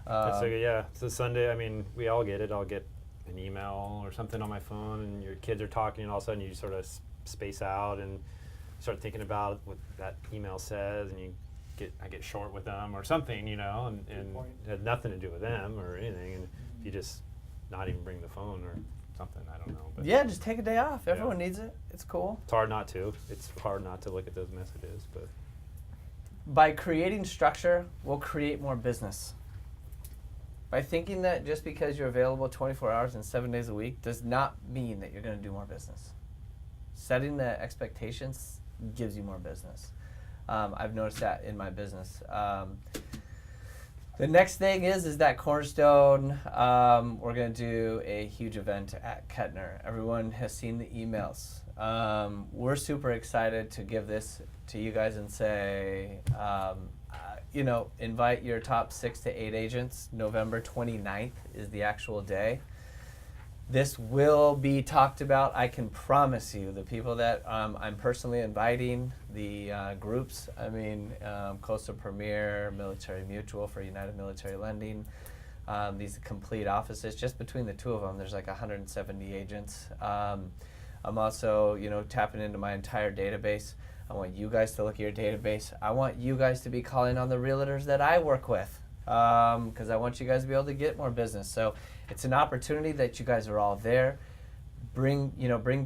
So Sunday, I mean, we all get it. I'll get an email or something on my phone, and your kids are talking, and all of a sudden you sort of space out and start thinking about what that email says, and I get short with them or something, and it had nothing to do with them or anything, and if you just not even bring the phone or something, I don't know. But Yeah, just take a day off. Everyone needs it. It's cool. it's hard not to. It's hard not to look at those messages, but By creating structure, we'll create more business. By thinking that just because you're available 24 hours and 7 days a week does not mean that you're going to do more business. Setting the expectations gives you more business. I've noticed that in my business. The next thing is that Cornerstone, we're going to do a huge event at Kettner. Everyone has seen the emails. We're super excited to give this to you guys and say, invite your top 6 to 8 agents. November 29th is the actual day. This will be talked about. I can promise you, the people that I'm personally inviting, the groups, Coastal Premier, Military Mutual for United Military Lending, these complete offices, just between the two of them, there's like 170 agents. I'm also, tapping into my entire database. I want you guys to look at your database. I want you guys to be calling on the realtors that I work with, because I want you guys to be able to get more business. So it's an opportunity that you guys are all there. Bring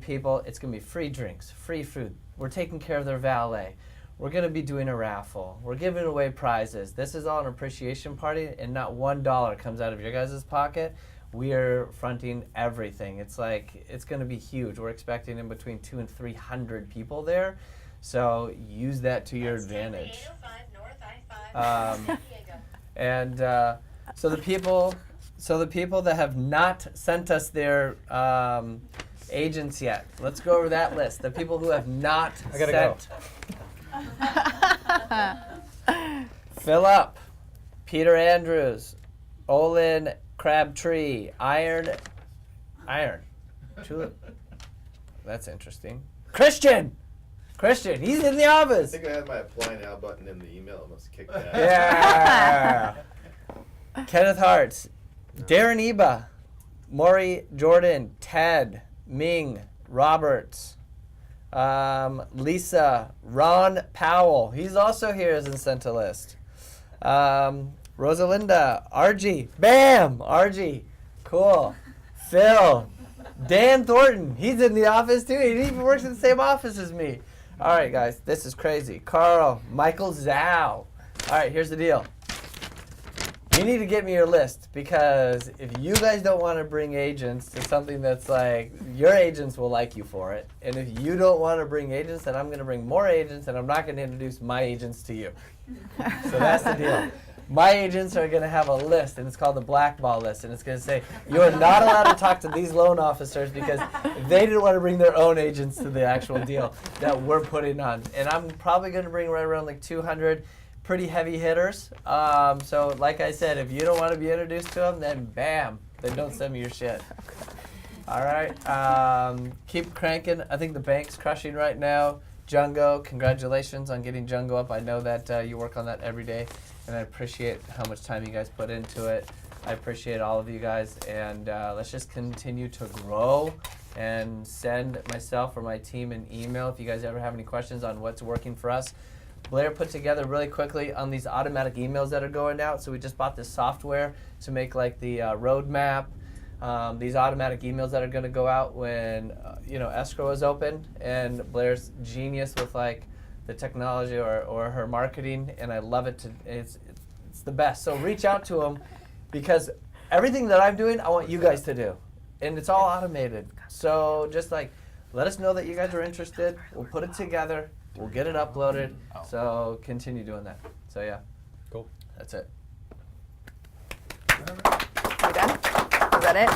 people. It's going to be free drinks, free food. We're taking care of their valet. We're going to be doing a raffle. We're giving away prizes. This is all an appreciation party, and not $1 comes out of your guys' pocket. We are fronting everything. It's going to be huge. We're expecting in between 200 and 300 people there. So use that to your advantage. And so the people that have not sent us their agents yet, let's go over that list. The people who have not sent. Fill up. Peter Andrews, Olin Crabtree, Iron. Tulip. That's interesting. Christian, he's in the I office. think I had my apply now button in the email. I must have kicked that. Yeah. Kenneth Hartz, Darren Eba, Maury Jordan, Ted, Ming, Roberts, Lisa, Ron Powell. He's also here as in sent a list. Rosalinda, RG, bam, RG, cool. Phil, Dan Thornton, he's in the office too. He even works in the same office as me. All right, guys, this is crazy. Carl, Michael Zhao. All right, here's the deal. You need to get me your list, because if you guys don't want to bring agents to something that's like, your agents will like you for it. And if you don't want to bring agents, then I'm going to bring more agents, and I'm not going to introduce my agents to you. So that's the deal. my agents are going to have a list, and it's called the blackball list, and it's going to say you are not allowed to talk to these loan officers because they didn't want to bring their own agents to the actual deal that we're putting on. And I'm probably going to bring right around like 200 pretty heavy hitters. So like I said, if you don't want to be introduced to them, then bam, then don't send me your shit. All right, keep cranking. I think the bank's crushing right now. Jungo, congratulations on getting Jungo up. I know that you work on that every day, and I appreciate how much time you guys put into it. I appreciate all of you guys, and let's just continue to grow and send myself or my team an email if you guys ever have any questions on what's working for us. Blair put together really quickly on these automatic emails that are going out. So we just bought this software to make like the roadmap. These automatic emails that are going to go out when escrow is open, and Blair's genius with like the technology or her marketing, and I love it. It's the best. So reach out to them because everything that I'm doing, I want you guys to do, and it's all automated. So just like let us know that you guys are interested. We'll put it together. We'll get it uploaded. So continue doing that. So yeah, Cool. that's it. You done? Is that it?